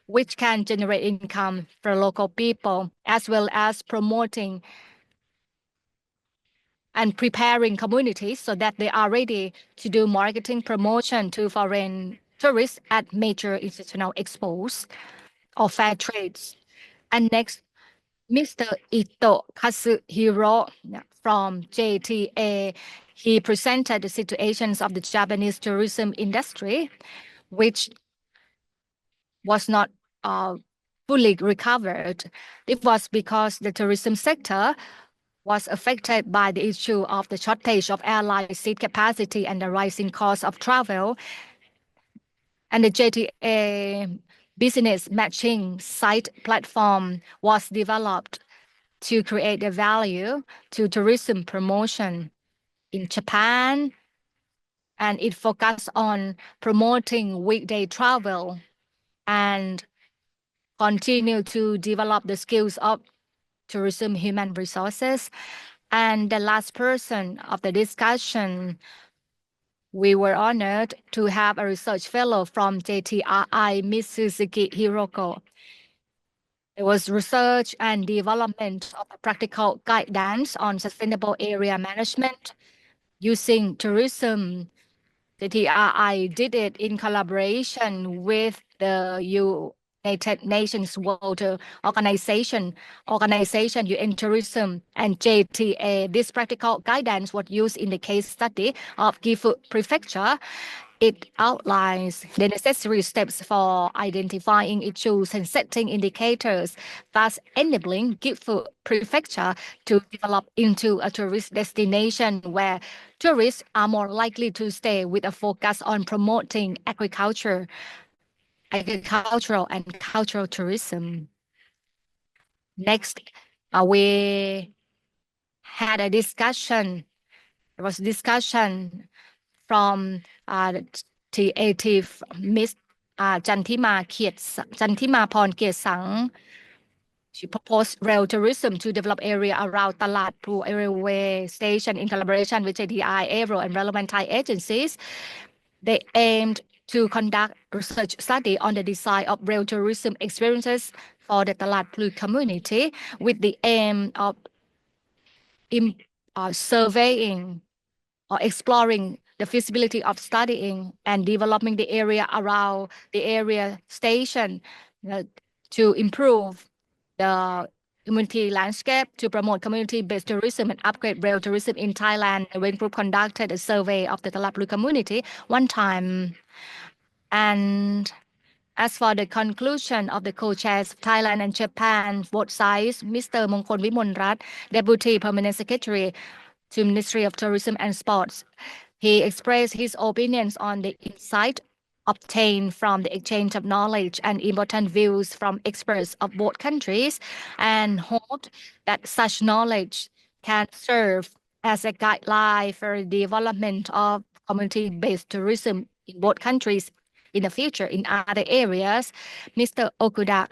which can generate income for local people, as well as promoting and preparing communities so that they are ready to do marketing promotion to foreign tourists at major international expos or fair trades. And next, Mr. Ito Kazuhiro from JTA, he presented the situations of the Japanese tourism industry, which was not fully recovered. It was because the tourism sector was affected by the issue of the shortage of airline seat capacity and the rising cost of travel. And the JTA business matching site platform was developed to create the value to tourism promotion in Japan, and it focused on promoting weekday travel and continue to develop the skills of tourism human resources. And the last person of the discussion, we were honored to have a research fellow from JTRI, Ms. Suzuki Hiroko. It was research and development of a practical guidance on sustainable area management using tourism. JTRI did it in collaboration with the United Nations World Organization, UN Tourism, and JTA. This practical guidance was used in the case study of Gifu Prefecture. It outlines the necessary steps for identifying issues and setting indicators, thus enabling Gifu Prefecture to develop into a tourist destination where tourists are more likely to stay, with a focus on promoting agricultural and cultural tourism. Next, we had a discussion. There was discussion from TAT Miss Jantima Porn Kiet Sang. She proposed rail tourism to develop area around Talat Pru railway station in collaboration with JTTRI-AIRO and relevant Thai agencies. They aimed to conduct research study on the design of rail tourism experiences for the Talat Pru community, with the aim of surveying or exploring the feasibility of studying and developing the area around the area station to improve the community landscape, to promote community-based tourism and upgrade rail tourism in Thailand. The Wen Group conducted a survey of the Talat Pru community one time. And as for the conclusion of the co-chairs of Thailand and Japan, both sides, Mr. Mongkol Vimonrat, Deputy Permanent Secretary to Ministry of Tourism and Sports, he expressed his opinions on the insight obtained from the exchange of knowledge and important views from experts of both countries, and hoped that such knowledge can serve as a guideline for the development of community-based tourism in both countries in the future in other areas. Mr. Okuda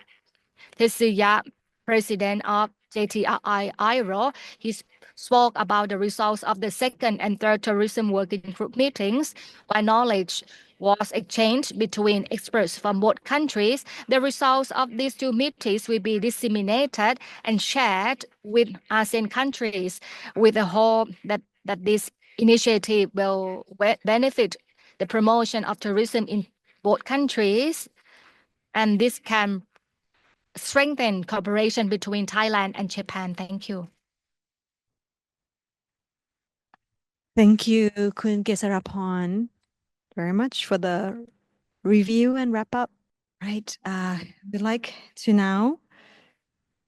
Tetsuya, president of JTRI-AIRO, he spoke about the results of the second and third tourism working group meetings. While knowledge was exchanged between experts from both countries, the results of these two meetings will be disseminated and shared with ASEAN countries, with the hope that this initiative will benefit the promotion of tourism in both countries, and this can strengthen cooperation between Thailand and Japan. Thank you. Thank you, Kun Gesaraporn, very much for the review and wrap up. Right, we'd like to now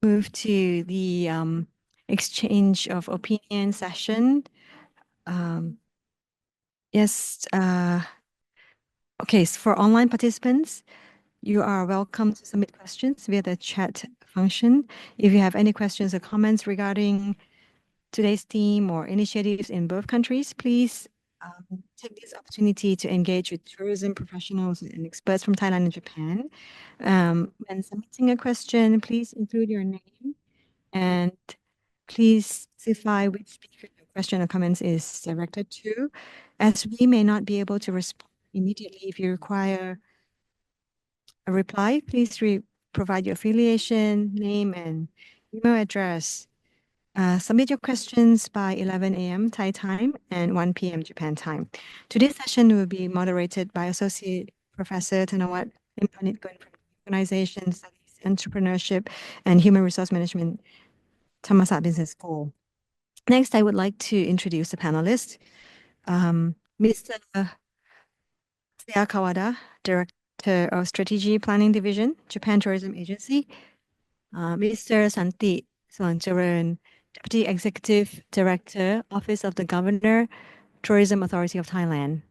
move to the exchange of opinion session. Yes, okay, so for online participants, you are welcome to submit questions via the chat function. If you have any questions or comments regarding today's theme or initiatives in both countries, please take this opportunity to engage with tourism professionals and experts from Thailand and Japan. When submitting a question, please include your name and please specify which speaker your question or comments is directed to, as we may not be able to respond immediately. If you require a reply, please provide your affiliation, name, and email address. Submit your questions by 11 a.m. Thai time and 1 p.m. Japan time. Today's session will be moderated by Associate Professor Thanawat Limpanitgun from Organization Studies, Entrepreneurship, and Human Resource Management, Thammasat Business School. Next, I would like to introduce the panelists. Mr. Seya Kawada, Director of Strategy Planning Division, Japan Tourism Agency. Mr. Santi Soncharan, Deputy Executive Director, Office of the Governor, Tourism Authority of Thailand.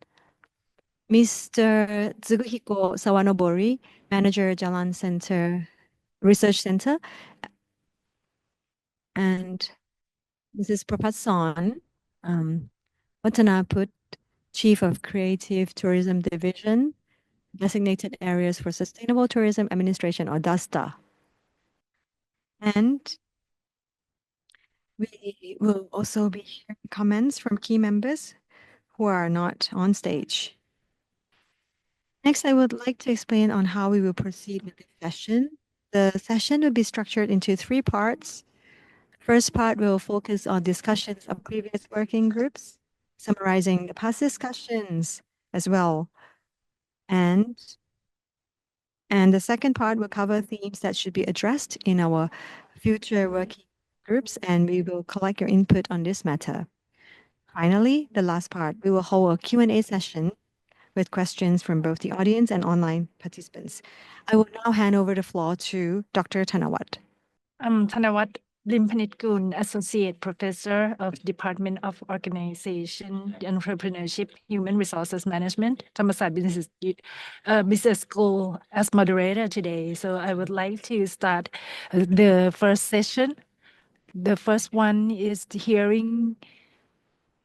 Mr. Tsuguhiko Sawanobori, Manager, Jalan Center, Research Center. And Mrs. Prapasan Watanaput, Chief of Creative Tourism Division, Designated Areas for Sustainable Tourism Administration, or DASTA. And we will also be hearing comments from key members who are not on stage. Next, I would like to explain on how we will proceed with the session. The session will be structured into 3 parts. First part will focus on discussions of previous working groups, summarizing the past discussions as well. And the second part will cover themes that should be addressed in our future working groups, and we will collect your input on this matter. Finally, the last part, we will hold a Q&A session with questions from both the audience and online participants. I will now hand over the floor to Dr. Thanawat. I'm Thanawat Limpanitgun, Associate Professor of Department of Organization, Entrepreneurship, Human Resources Management, Thammasat Business School, as moderator today. So I would like to start the first session. The first one is the hearing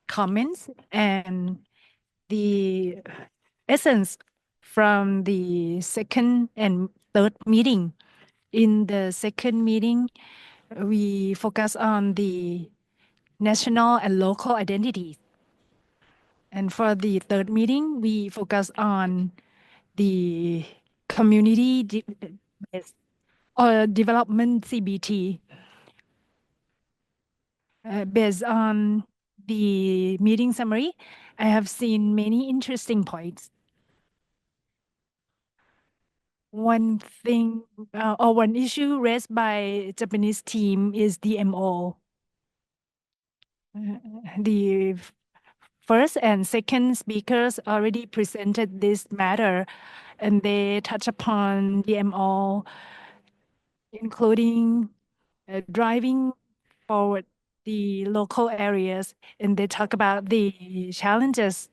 comments and the essence from the second and third meeting. In the second meeting, we focus on the national and local identities. And for the third meeting, we focus on the community or development CBT. Based on the meeting summary, I have seen many interesting points. One thing or one issue raised by Japanese team is the MO. The first and second speakers already presented this matter, and they touch upon the MO, including driving forward the local areas, and they talk about the challenges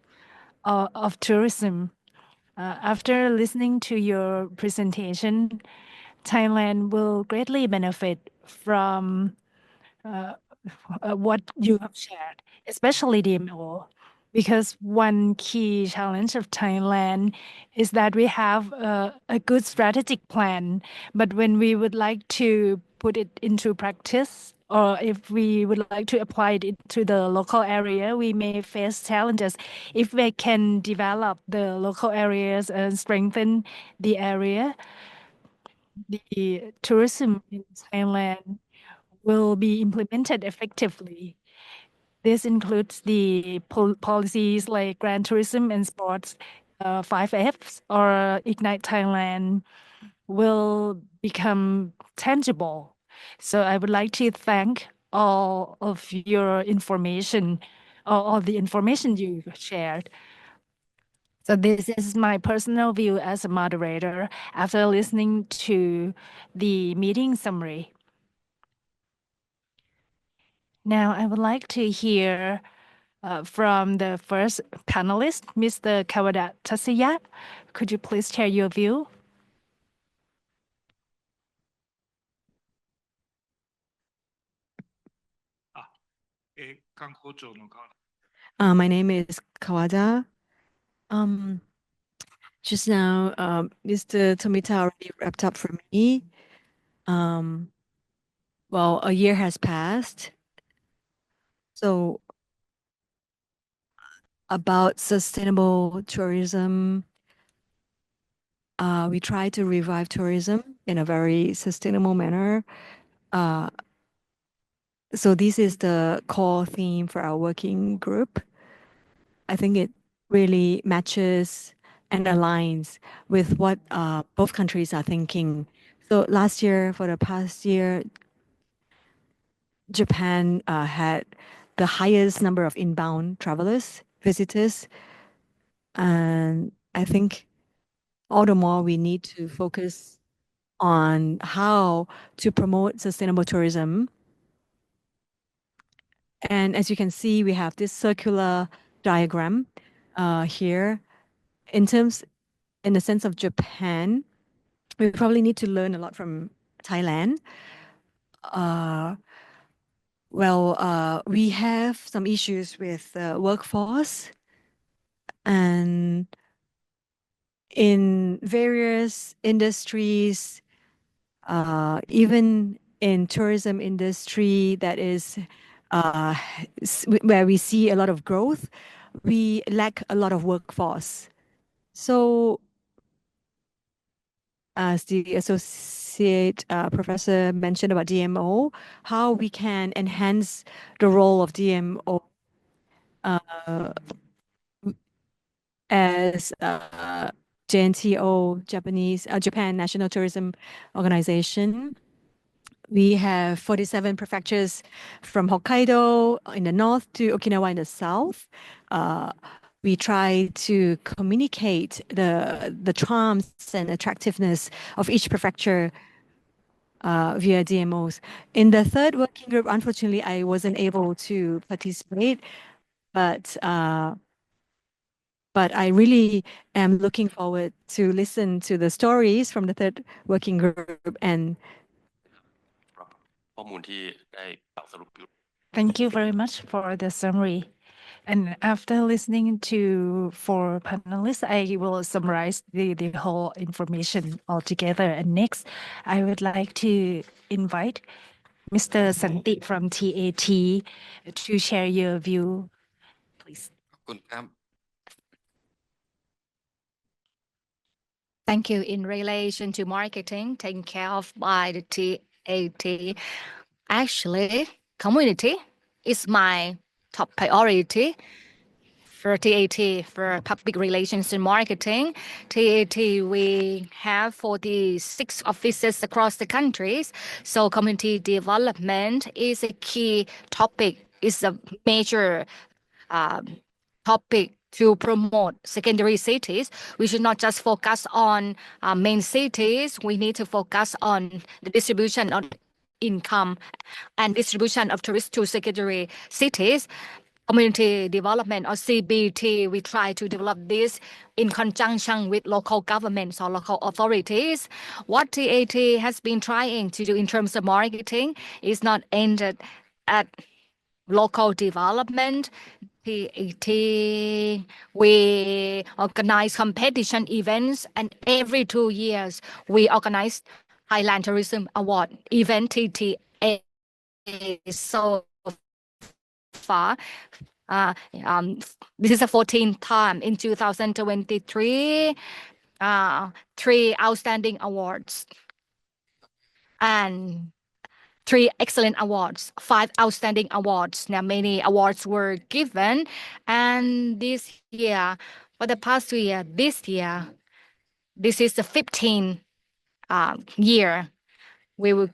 of tourism. After listening to your presentation, Thailand will greatly benefit from what you have shared, especially DMO, because one key challenge of Thailand is that we have a good strategic plan, but when we would like to put it into practice, or if we would like to apply it to the local area, we may face challenges. If we can develop the local areas and strengthen the area, the tourism in Thailand will be implemented effectively. This includes the policies like Grand Tourism and Sports, 5Fs, or Ignite Thailand will become tangible. So I would like to thank all of your information, all the information you shared. So this is my personal view as a moderator after listening to the meeting summary. Now I would like to hear from the first panelist, Mr. Kawada Tasuya. Could you please share your view? My name is Kawada. Just now, Mr. Tomita already wrapped up for me. Well, a year has passed. So about sustainable tourism, we try to revive tourism in a very sustainable manner. So this is the core theme for our working group. I think it really matches and aligns with what both countries are thinking. So last year, for the past year, Japan had the highest number of inbound travelers, visitors. And I think all the more we need to focus on how to promote sustainable tourism And as you can see, we have this circular diagram here. In the sense of Japan, we probably need to learn a lot from Thailand. We have some issues with the workforce, and in various industries, even in tourism industry, that is where we see a lot of growth, we lack a lot of workforce. So as the associate professor mentioned about DMO, how we can enhance the role of DMO as JNTO, Japan National Tourism Organization. We have 47 prefectures from Hokkaido in the north to Okinawa in the south. We try to communicate the charms and attractiveness of each prefecture via DMOs. In the third working group, unfortunately, I wasn't able to participate, but I really am looking forward to listen to the stories from the third working group and Thank you very much for the summary. And after listening to 4 panelists, I will summarize the whole information altogether. And next, I would like to invite Mr. Santi from TAT to share your view, please. Thank you. In relation to marketing taken care of by the TAT, actually, community is my top priority for TAT, for public relations and marketing. TAT, we have 46 offices across the countries. So community development is a key topic, is a major topic to promote secondary cities. We should not just focus on main cities. We need to focus on the distribution of income and distribution of tourists to secondary cities. Community development, or CBT, we try to develop this in conjunction with local governments or local authorities. What TAT has been trying to do in terms of marketing is not ended at local development. TAT, we organize competition events, and every 2 years we organize Thailand Tourism Award event TTA. So far, this is the 14th time in 2023. 3 outstanding awards and 3 excellent awards, 5 outstanding awards. Now, many awards were given. And this year, for the past 2 years, this year, this is the 15th year. We will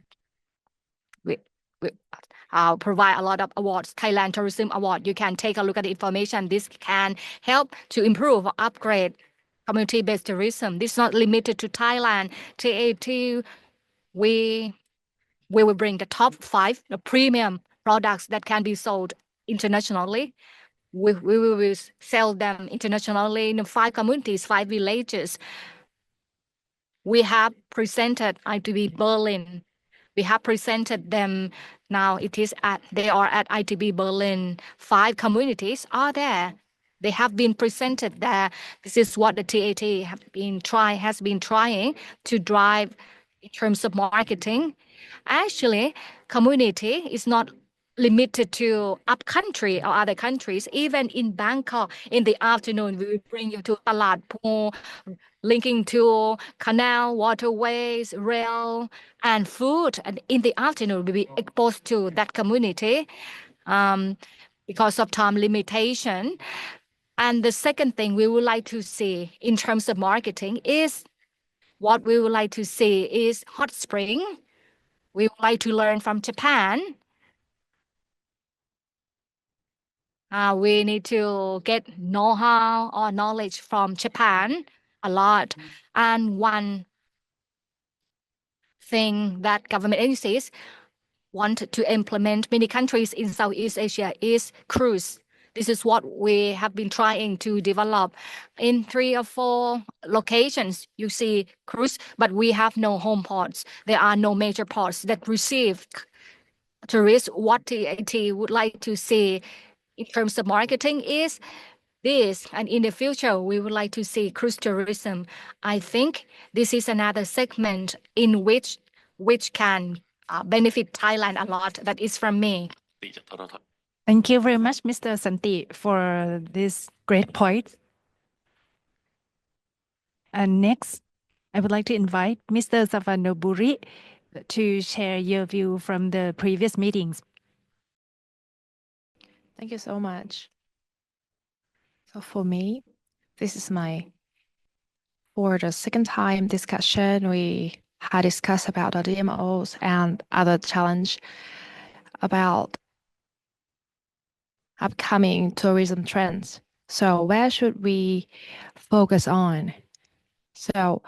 provide a lot of awards. Thailand Tourism Award. You can take a look at the information. This can help to improve or upgrade community-based tourism. This is not limited to Thailand. TAT, we will bring the top 5 premium products that can be sold internationally. We will sell them internationally in 5 communities, 5 villages. We have presented ITB Berlin. We have presented them. Now they are at ITB Berlin. 5 communities are there. They have been presented there. This is what the TAT has been trying to drive in terms of marketing. Actually, community is not limited to upcountry or other countries. Even in Bangkok, in the afternoon, we will bring you to Talat Po, linking to canal, waterways, rail, and food. And in the afternoon, we'll be exposed to that community because of time limitation. And the second thing we would like to see in terms of marketing is what we would like to see is hot spring. We would like to learn from Japan. We need to get know-how or knowledge from Japan a lot. And one thing that government agencies want to implement many countries in Southeast Asia is cruise. This is what we have been trying to develop. In 3 or 4 locations, you see cruise, but we have no home ports. There are no major ports that receive tourists. What TAT would like to see in terms of marketing is this, and in the future, we would like to see cruise tourism. I think this is another segment in which can benefit Thailand a lot. That is from me. Thank you very much, Mr. Santi, for this great point. And next, I would like to invite Mr. Savanoburi to share your view from the previous meetings. Thank you so much. So for me, this is for the second time discussion, we had discussed about the DMOs and other challenge about upcoming tourism trends. So where should we focus on? So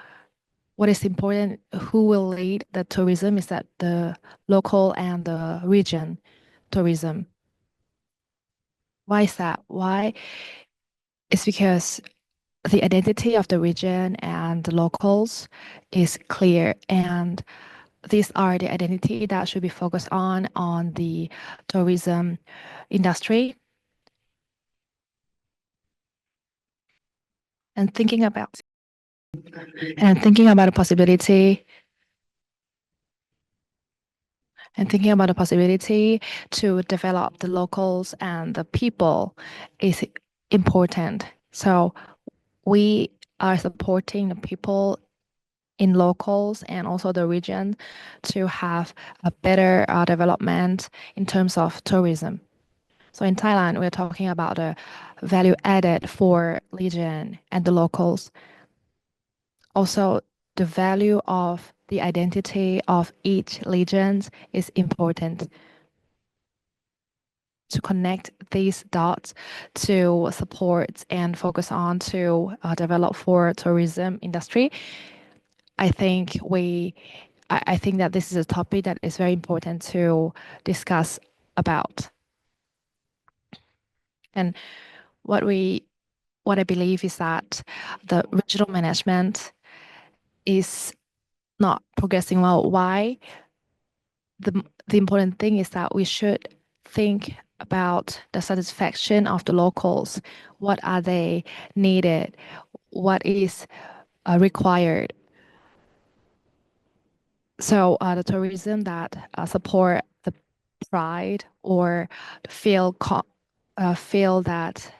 what is important, who will lead the tourism is that the local and the region tourism. Why is that? Why? It's because the identity of the region and the locals is clear, and these are the identity that should be focused on the tourism industry. And thinking about the possibility to develop the locals and the people is important. So we are supporting the people in locals and also the region to have a better development in terms of tourism. So in Thailand, we're talking about the value added for region and the locals. Also, the value of the identity of each region is important to connect these dots to support and focus on to develop for tourism industry. I think that this is a topic that is very important to discuss about. And what I believe is that the regional management is not progressing well. Why? The important thing is that we should think about the satisfaction of the locals. What are they needed? What is required? So the tourism that support the pride or feel that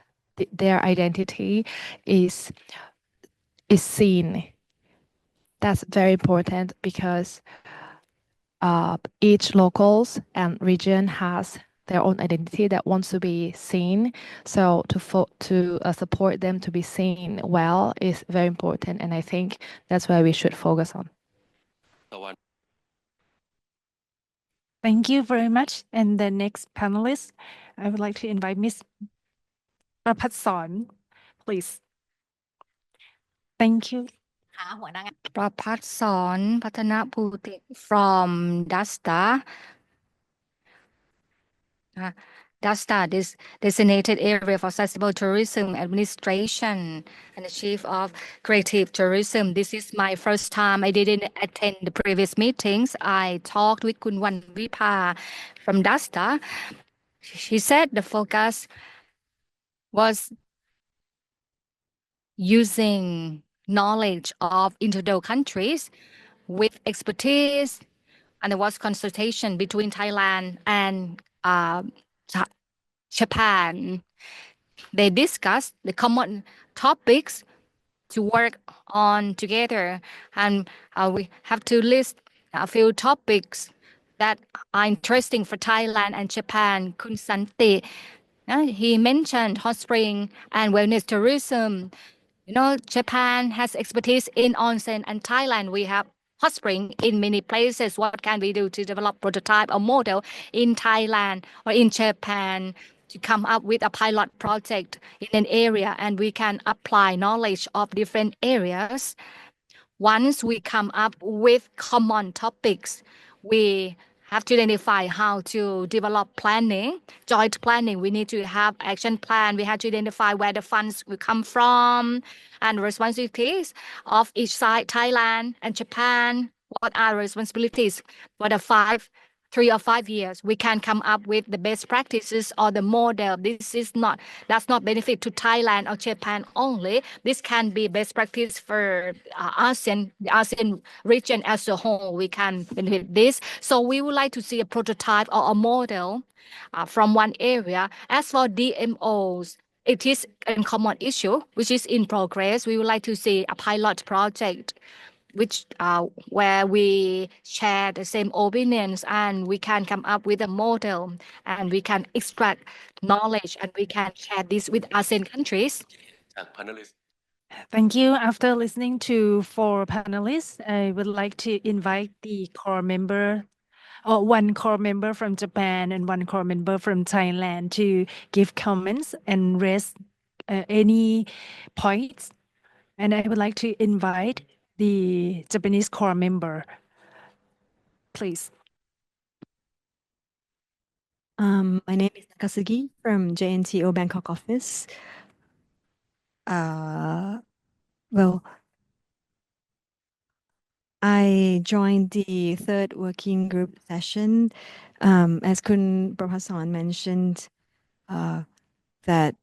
their identity is seen. That's very important because each locals and region has their own identity that wants to be seen. So to support them to be seen well is very important, and I think that's where we should focus on. Thank you very much. And the next panelist, I would like to invite Ms. Prapatson, please. Thank you. Prapatson Patanaputi from DASTA. DASTA, this designated area for sustainable tourism administration and the chief of creative tourism. This is my first time. I didn't attend the previous meetings. I talked with Kun Wan Vipa from DASTA. She said the focus was using knowledge of individual countries with expertise, and there was consultation between Thailand and Japan. They discussed the common topics to work on together, and we have to list a few topics that are interesting for Thailand and Japan. Kun Santi, he mentioned hot spring and wellness tourism. Japan has expertise in onsen, and Thailand, we have hot spring in many places. What can we do to develop prototype or model in Thailand or in Japan to come up with a pilot project in an area, and we can apply knowledge of different areas. Once we come up with common topics, we have to identify how to develop planning, joint planning. We need to have action plan. We have to identify where the funds will come from and responsibilities of each side, Thailand and Japan. What are responsibilities for the 3 or 5 years? We can come up with the best practices or the model. That's not benefit to Thailand or Japan only. This can be best practice for ASEAN, the ASEAN region as a whole. We can benefit this. So we would like to see a prototype or a model from one area. As for DMOs, it is a common issue which is in progress. We would like to see a pilot project where we share the same opinions and we can come up with a model and we can extract knowledge and we can share this with ASEAN countries. Thank you. After listening to 4 panelists, I would like to invite the core member, or one core member from Japan and one core member from Thailand to give comments and raise any points. And I would like to invite the Japanese core member, please. My name is Nakasugi from JNTO Bangkok office. Well, I joined the 3rd working group session. As Kun Prabhasan mentioned, that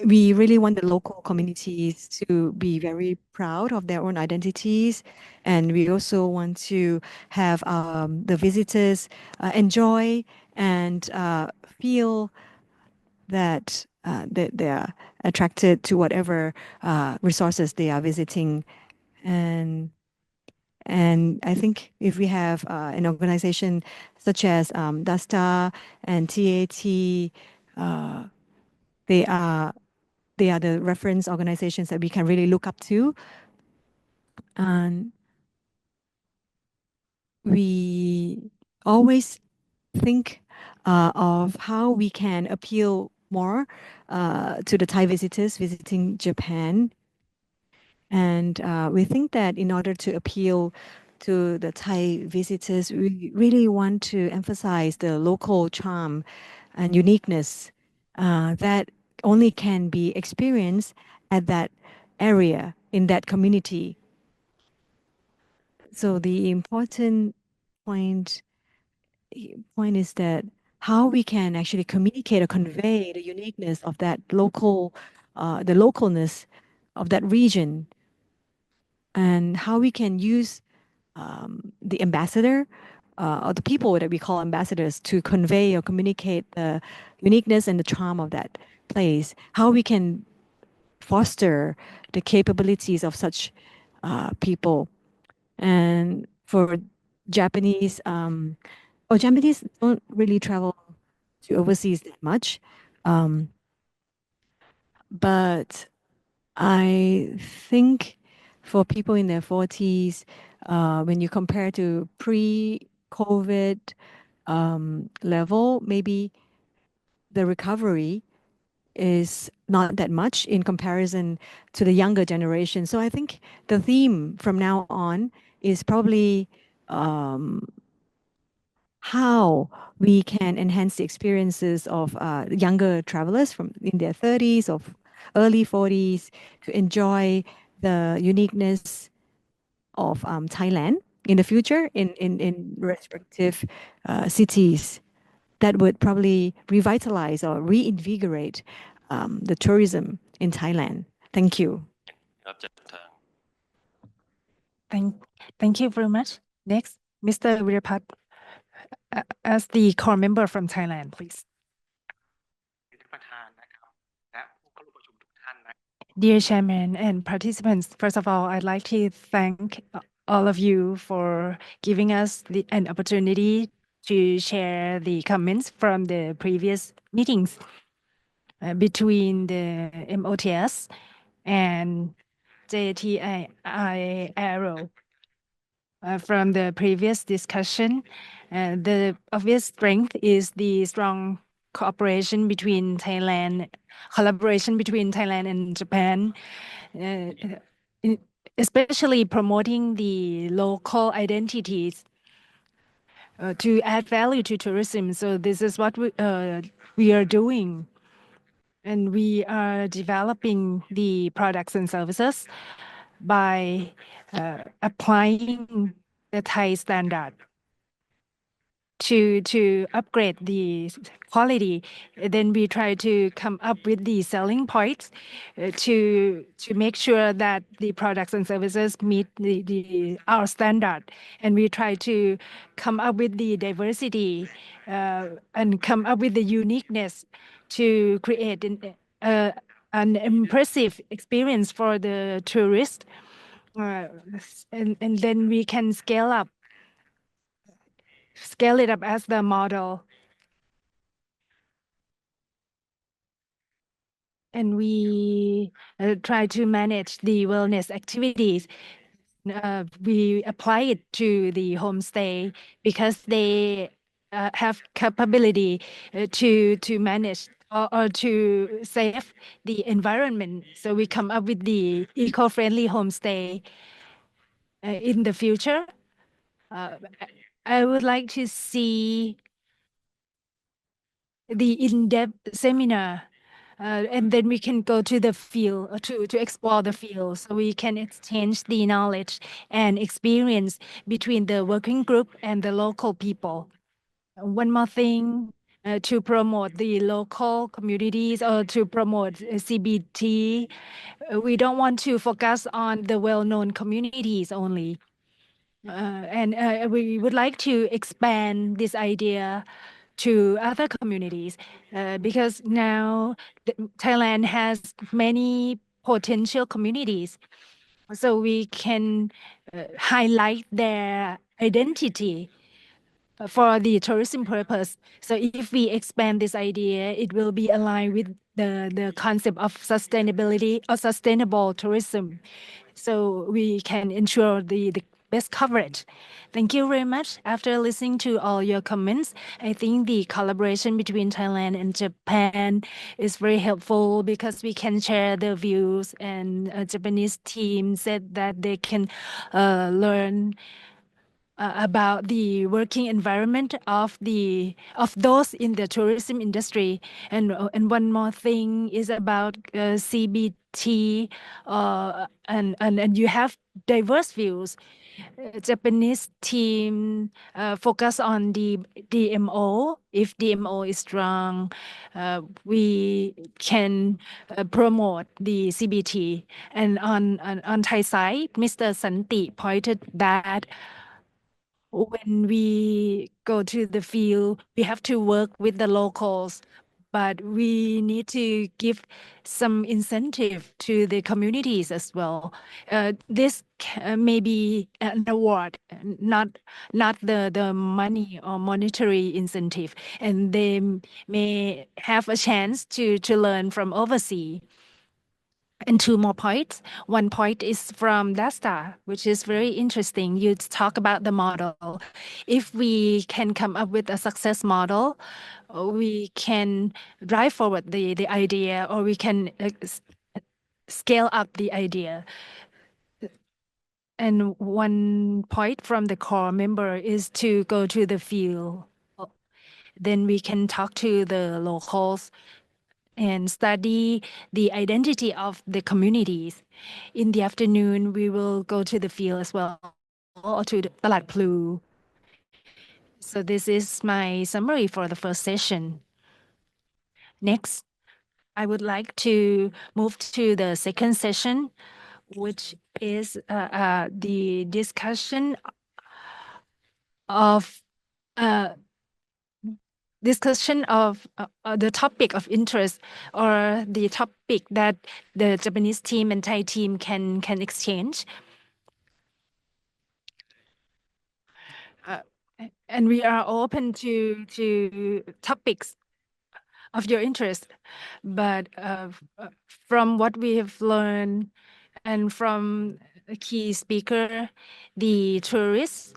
we really want the local communities to be very proud of their own identities. And we also want to have the visitors enjoy and feel that they are attracted to whatever resources they are visiting. And I think if we have an organization such as DASTA and TAT, they are the reference organizations that we can really look up to. And we always think of how we can appeal more to the Thai visitors visiting Japan. And we think that in order to appeal to the Thai visitors, we really want to emphasize the local charm and uniqueness that only can be experienced at that area, in that community. So the important point is that how we can actually communicate or convey the uniqueness of that local, the localness of that region, and how we can use the ambassador or the people that we call ambassadors to convey or communicate the uniqueness and the charm of that place, how we can foster the capabilities of such people. And for Japanese, Japanese don't really travel to overseas that much. But I think for people in their 40s, when you compare to pre-COVID level, maybe the recovery is not that much in comparison to the younger generation. So I think the theme from now on is probably how we can enhance the experiences of younger travelers from in their 30s or early 40s to enjoy the uniqueness of Thailand in the future in respective cities. That would probably revitalize or reinvigorate the tourism in Thailand. Thank you. Thank you very much. Next, Mr. Virapat, as the core member from Thailand, please. Dear Chairman and participants, first of all, I'd like to thank all of you for giving us an opportunity to share the comments from the previous meetings between the MOTS and JTTRI-AIRO. From the previous discussion, the obvious strength is the strong collaboration between Thailand and Japan, especially promoting the local identities to add value to tourism. So this is what we are doing. And we are developing the products and services by applying the Thai standard to upgrade the quality. Then we try to come up with the selling points to make sure that the products and services meet our standard. And we try to come up with the diversity and come up with the uniqueness to create an impressive experience for the tourist. And then we can scale it up as the model. And we try to manage the wellness activities. We apply it to the homestay because they have capability to manage or to save the environment. So we come up with the eco-friendly homestay in the future. I would like to see the in-depth seminar, and then we can go to the field to explore the field, so we can exchange the knowledge and experience between the working group and the local people. One more thing, to promote the local communities or to promote CBT, we don't want to focus on the well-known communities only. And we would like to expand this idea to other communities because now Thailand has many potential communities. So we can highlight their identity for the tourism purpose. So if we expand this idea, it will be aligned with the concept of sustainability or sustainable tourism. So we can ensure the best coverage. Thank you very much. After listening to all your comments, I think the collaboration between Thailand and Japan is very helpful because we can share the views, and a Japanese team said that they can learn about the working environment of those in the tourism industry. And one more thing is about CBT, and you have diverse views. Japanese team focus on the DMO. If DMO is strong, we can promote the CBT. And on Thai side, Mr. Santi pointed that when we go to the field, we have to work with the locals, but we need to give some incentive to the communities as well. This may be an award, not the money or monetary incentive, and they may have a chance to learn from overseas. And two more points. One point is from Dasta, which is very interesting. You talk about the model. If we can come up with a success model, we can drive forward the idea, or we can scale up the idea. And one point from the core member is to go to the field. Then we can talk to the locals and study the identity of the communities. In the afternoon, we will go to the field as well, or to the Talat Plu. So this is my summary for the first session. Next, I would like to move to the second session, which is the discussion of the topic of interest, or the topic that the Japanese team and Thai team can exchange. And we are open to topics of your interest. But from what we have learned and from a key speaker, the tourists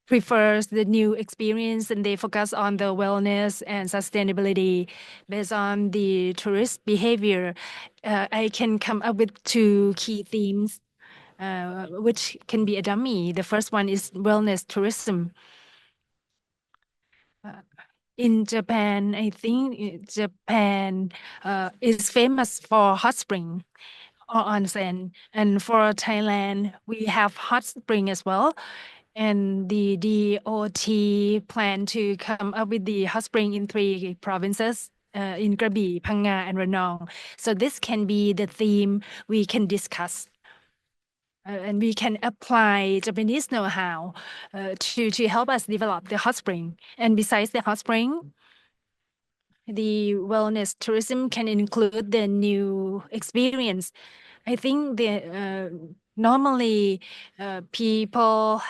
prefers the new experience, and they focus on the wellness and sustainability based on the tourist behavior. I can come up with two key themes, which can be a dummy. The first one is wellness tourism. In Japan, I think Japan is famous for hot spring or onsen, and for Thailand, we have hot spring as well. And the DOT plan to come up with the hot spring in 3 provinces, in Krabi, Phang Nga, and Ranong. So this can be the theme we can discuss. And we can apply Japanese know-how to help us develop the hot spring. And besides the hot spring, the wellness tourism can include the new experience. I think normally people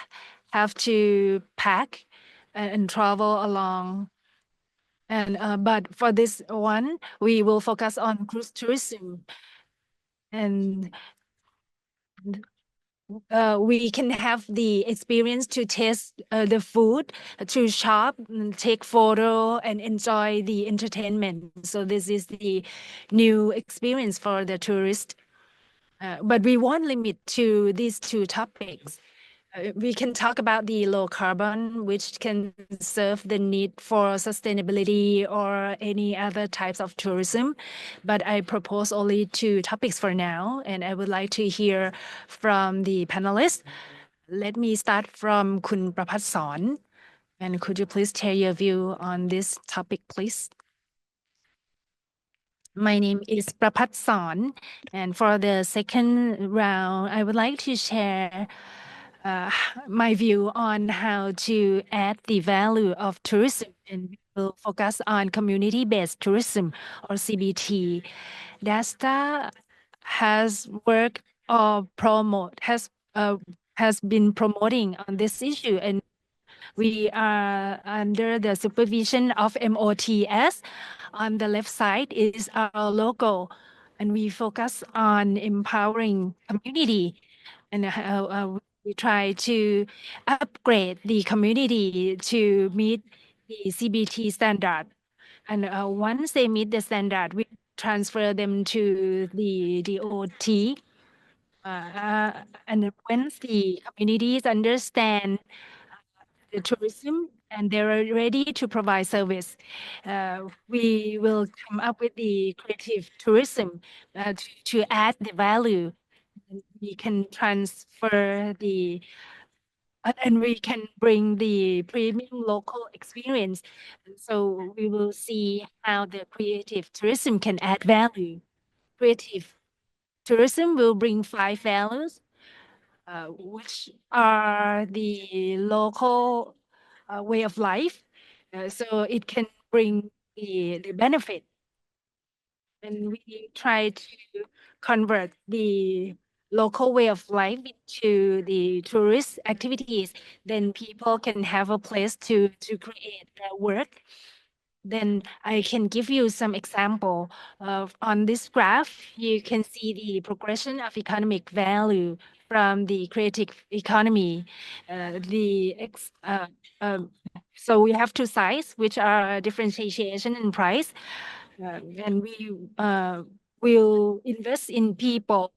have to pack and travel along. And but for this one, we will focus on cruise tourism, and we can have the experience to taste the food, to shop, take photo, and enjoy the entertainment. So this is the new experience for the tourist. But we won't limit to these 2 topics. We can talk about the low carbon, which can serve the need for sustainability or any other types of tourism. But I propose only 2 topics for now, and I would like to hear from the panelists. Let me start from Kun Prapatsarn. And could you please share your view on this topic, please? My name is Prapatsarn, and for the second round, I would like to share my view on how to add the value of tourism, and we will focus on community-based tourism or CBT. DASTA has worked or has been promoting on this issue, and we are under the supervision of MOTS. On the left side is our logo, and we focus on empowering community, and we try to upgrade the community to meet the CBT standard. And once they meet the standard, we transfer them to the DOT. And once the communities understand the tourism and they're ready to provide service, we will come up with the creative tourism to add the value. We can transfer and we can bring the premium local experience. So we will see how the creative tourism can add value. Creative tourism will bring 5 values, which are the local way of life. So it can bring the benefit. And we try to convert the local way of life into the tourist activities. Then people can have a place to create their work. Then I can give you some example. On this graph, you can see the progression of economic value from the creative economy. So we have 2 sides, which are differentiation and price. And we will invest in people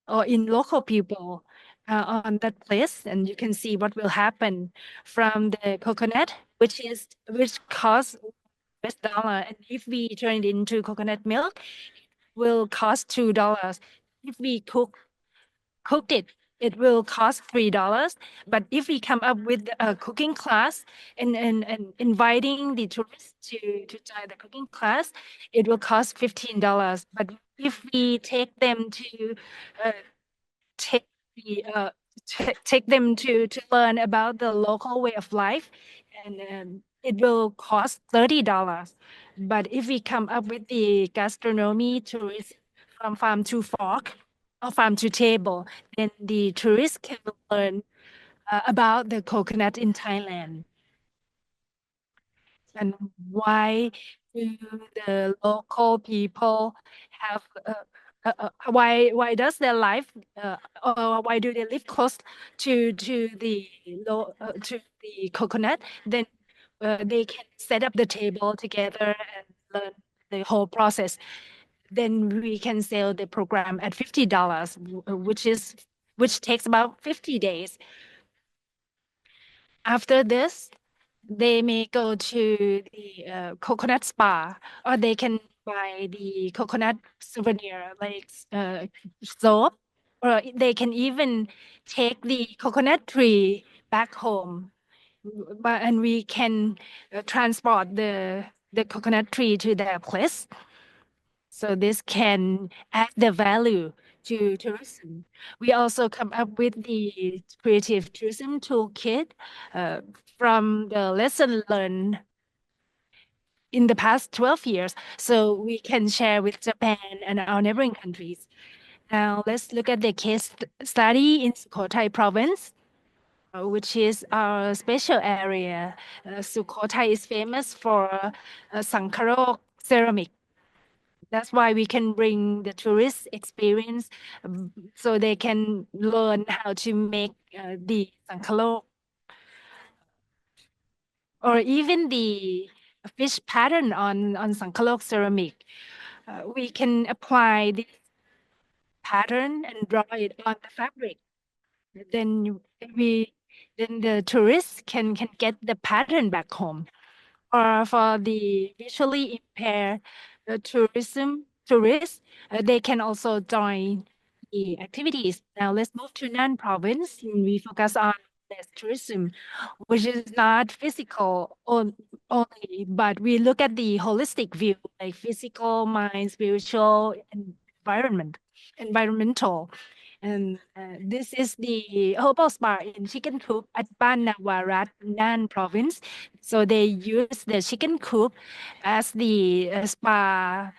or in local people on that place, and you can see what will happen from the coconut, which costs $1, and if we turn it into coconut milk, will cost $2. If we cooked it, it will cost $3. But if we come up with a cooking class and inviting the tourists to join the cooking class, it will cost $15. But if we take them to take the take them to learn about the local way of life, and it will cost $30. But if we come up with the gastronomy tourism from farm to fork or farm to table, then the tourists can learn about the coconut in Thailand. And why do the local people have why does their life or why do they live close to the coconut? Then they can set up the table together and learn the whole process. Then we can sell the program at $50, which takes about 50 days. After this, they may go to the coconut spa, or they can buy the coconut souvenir like soap, or they can even take the coconut tree back home. And we can transport the coconut tree to their place. So this can add the value to tourism. We also come up with the creative tourism toolkit from the lesson learned in the past 12 years. So we can share with Japan and our neighboring countries. Now let's look at the case study in Sukhothai province, which is our special area. Sukhothai is famous for Sankarok ceramic. That's why we can bring the tourist experience so they can learn how to make the Sankarok, or even the fish pattern on Sankarok ceramic. We can apply this pattern and draw it on the fabric. Then the tourists can get the pattern back home. Or for the visually impaired tourists, they can also join the activities. Now let's move to Nan province. We focus on less tourism, which is not physical only, but we look at the holistic view, like physical, mind, spiritual, and environmental. And this is the herbal spa in Chicken Coop at Ban Nawarat, Nan province. So they use the chicken coop as the spa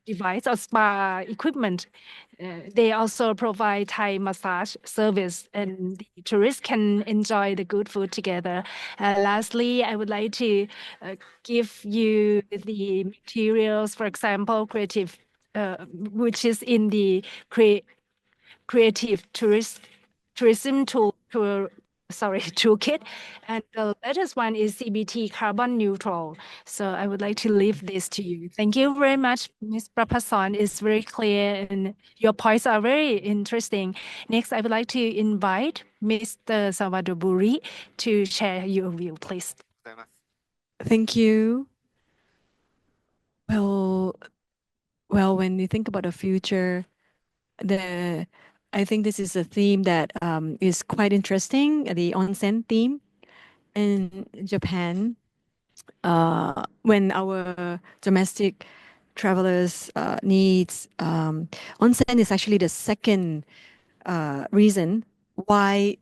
device or spa equipment. They also provide Thai massage service, and the tourists can enjoy the good food together. Lastly, I would like to give you the materials, for example, creative, which is in the creative tourism toolkit, and the latest one is CBT carbon neutral. So I would like to leave this to you. Thank you very much, Ms. Prapasan. It's very clear and your points are very interesting. Next, I would like to invite Mr. Salvador Buri to share your view, please. Thank you. Well, when you think about the future, I think this is a theme that is quite interesting, the onsen theme in Japan. When our domestic travelers needs onsen is actually the second reason why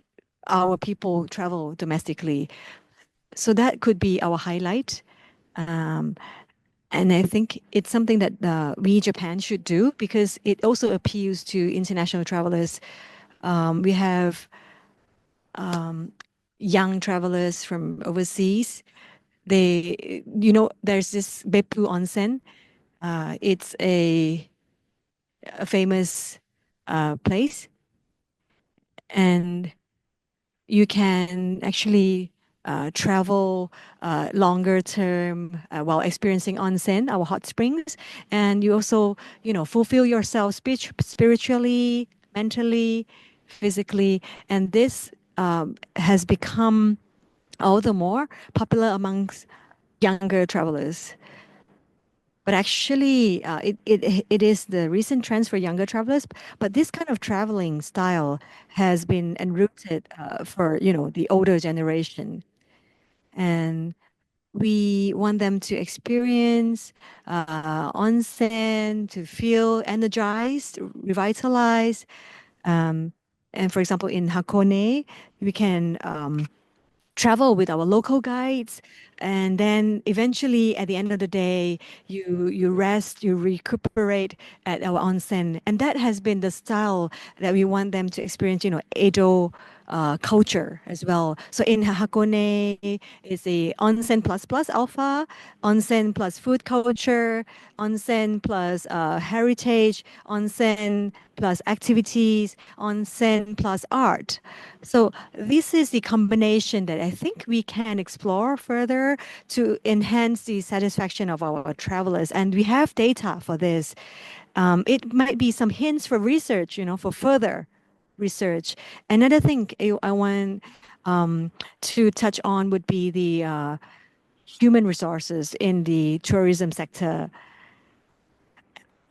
our people travel domestically. So that could be our highlight. And I think it's something that we, Japan, should do because it also appeals to international travelers. We have young travelers from overseas. There's this Beppu Onsen. It's a famous place. And you can actually travel longer term while experiencing onsen, our hot springs, and you also, fulfill yourself spiritually, mentally, physically, and this has become all the more popular amongst younger travelers. But actually, it is the recent trends for younger travelers. But this kind of traveling style has been enrooted for the older generation, and we want them to experience onsen, to feel energized, revitalized. And for example, in Hakone, we can travel with our local guides, and then eventually at the end of the day you rest, you recuperate at our onsen, and that has been the style that we want them to experience, Edo culture as well. So in Hakone is a onsen plus alpha, onsen plus food culture, onsen plus heritage, onsen plus activities, onsen plus art. So this is the combination that I think we can explore further to enhance the satisfaction of our travelers. And we have data for this. It might be some hints for research, for further research. Another thing I want to touch on would be the human resources in the tourism sector.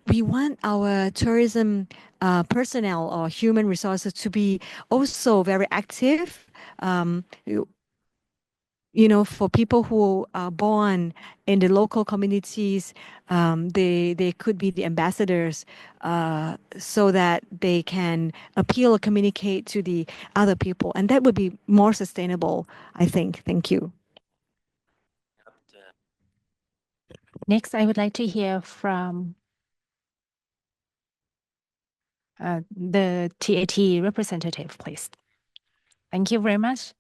We want our tourism personnel or human resources to be also very active. For people who are born in the local communities, they could be the ambassadors so that they can appeal or communicate to the other people. And that would be more sustainable, I think. Thank you. Next, I would like to hear from the TAT representative, please. Thank you very much.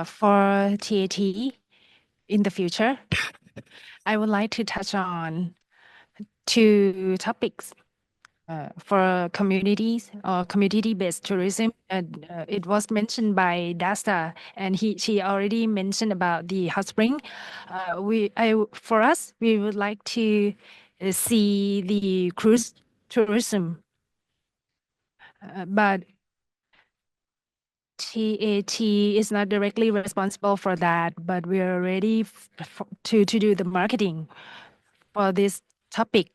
For TAT in the future, I would like to touch on 2 topics. For communities or community-based tourism, it was mentioned by Dasta, and she already mentioned about the hot spring. For us, we would like to see the cruise tourism, but TAT is not directly responsible for that, but we are ready to do the marketing for this topic.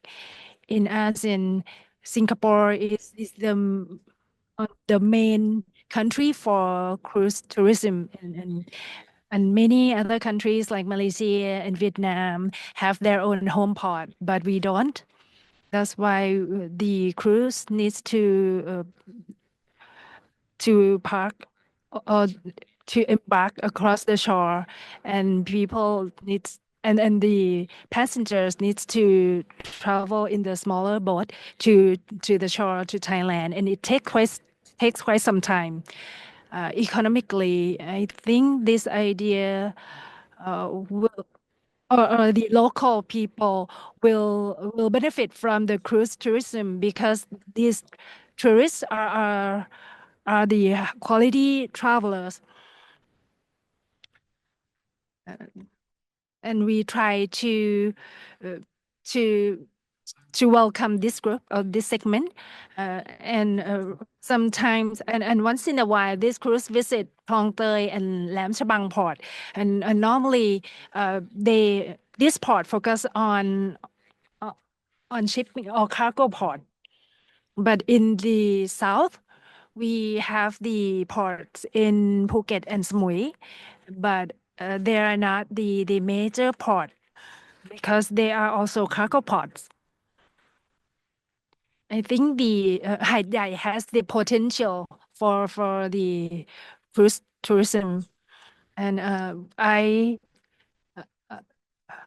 In ASEAN, Singapore is the main country for cruise tourism, and many other countries like Malaysia and Vietnam have their own home port, but we don't. That's why the cruise needs to park or to embark across the shore, and people needs and the passengers needs to travel in the smaller boat to the shore to Thailand, and it takes quite some time. Economically, I think this idea will or the local people will benefit from the cruise tourism because these tourists are the quality travelers. And we try to welcome this group or this segment, and sometimes and once in a while this cruise visit Klong Tei and Lam Chabang port, and normally this port focus on shipping or cargo port, but in the south we have the ports in Phuket and Samui, but they are not the major port because they are also cargo ports. I think the Hai Dai has the potential for the cruise tourism, and I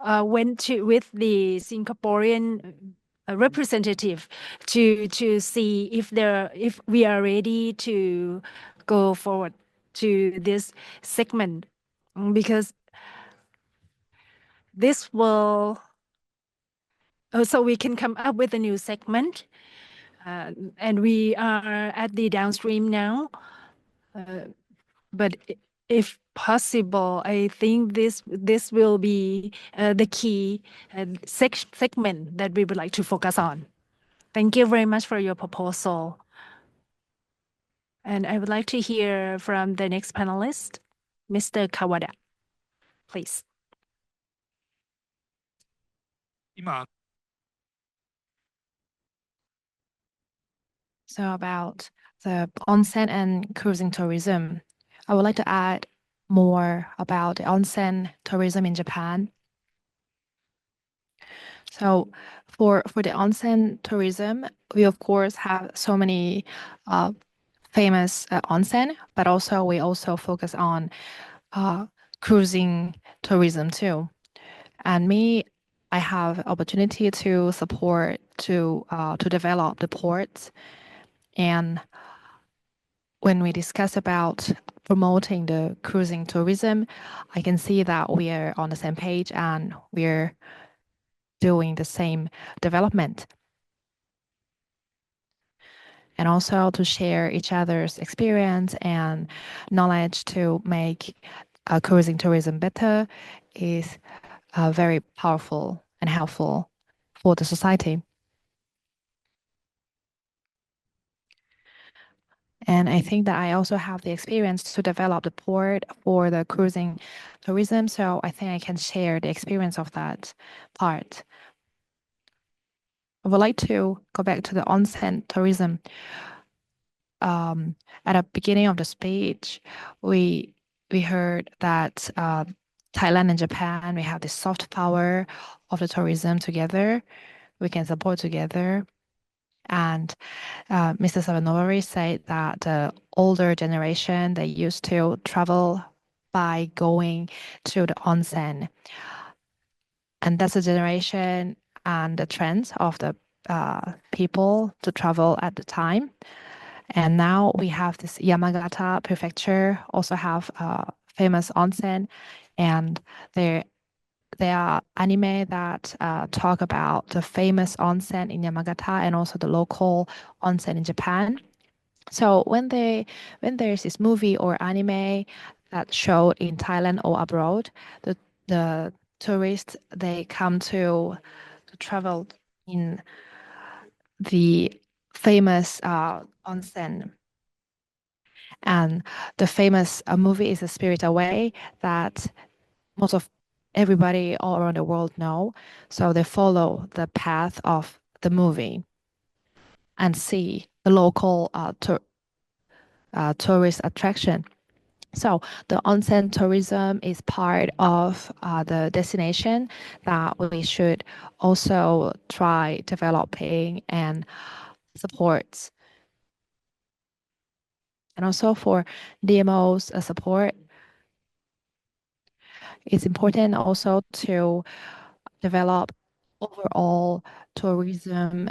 went with the Singaporean representative to see if we are ready to go forward to this segment, because this will so we can come up with a new segment, and we are at the downstream now, but if possible, I think this will be the key segment that we would like to focus on. Thank you very much for your proposal. And I would like to hear from the next panelist, Mr. Kawada, please. So about the onsen and cruising tourism, I would like to add more about the onsen tourism in Japan. So for the onsen tourism, we of course have so many famous onsen, but also we also focus on cruising tourism too. And I have opportunity to support to develop the ports. And when we discuss about promoting the cruising tourism, I can see that we are on the same page and we're doing the same development. And also to share each other's experience and knowledge to make cruising tourism better is very powerful and helpful for the society. And I think that I also have the experience to develop the port for the cruising tourism. So I think I can share the experience of that part. I would like to go back to the onsen tourism. At the beginning of the speech, we heard that Thailand and Japan, we have the soft power of the tourism together. We can support together. And Mr. Savanori said that the older generation, they used to travel by going to the onsen. And that's a generation and the trends of the people to travel at the time. And now we have this Yamagata prefecture also have famous onsen, and there are anime that talk about the famous onsen in Yamagata and also the local onsen in Japan. So when there's this movie or anime that showed in Thailand or abroad, the tourists they come to travel in the famous onsen. And the famous movie is A Spirit Away that most of everybody all around the world know. So they follow the path of the movie and see the local tourist attraction. So the onsen tourism is part of the destination that we should also try developing and support. And also for DMO's support, it's important also to develop overall tourism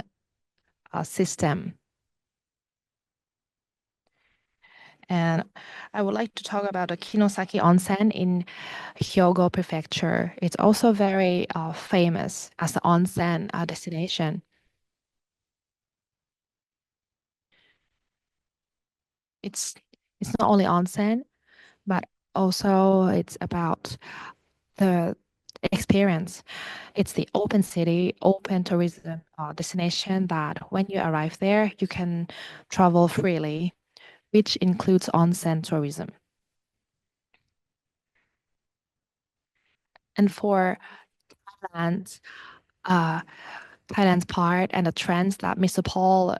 system. And I would like to talk about the Kinosaki Onsen in Hyogo Prefecture. It's also very famous as an onsen destination. It's not only onsen, but also it's about the experience. It's the open city, open tourism destination that when you arrive there, you can travel freely, which includes onsen tourism. And for Thailand's, Thailand's part and the trends that Mr. Paul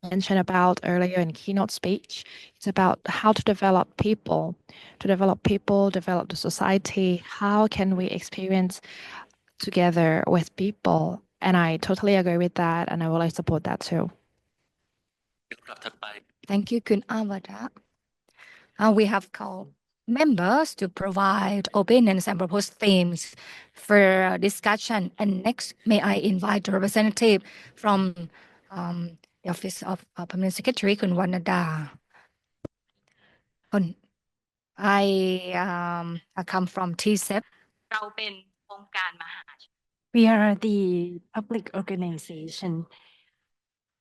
mentioned about earlier in keynote speech, it's about how to develop people, develop the society. How can we experience together with people? And I totally agree with that, and I would like to support that too. Thank you, Kun Avada. We have called members to provide opinions and proposed themes for discussion. And next, may I invite the representative from the Office of Permanent Secretary, Kun Wanada. I come from TCEP. We are the public organization,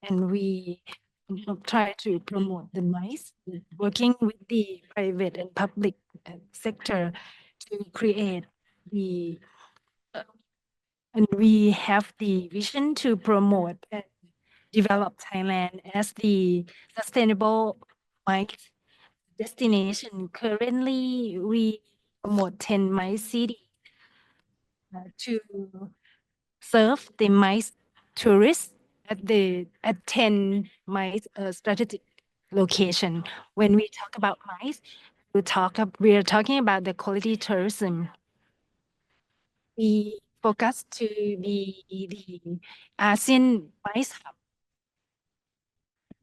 and we try to promote the MICE, working with the private and public sector to create the and we have the vision to promote and develop Thailand as the sustainable MICE destination. Currently, we promote 10 MICE cities to serve the MICE tourists at 10 MICE strategic location. When we talk about MICE, we are talking about the quality tourism. We focus to be the ASEAN MICE hub.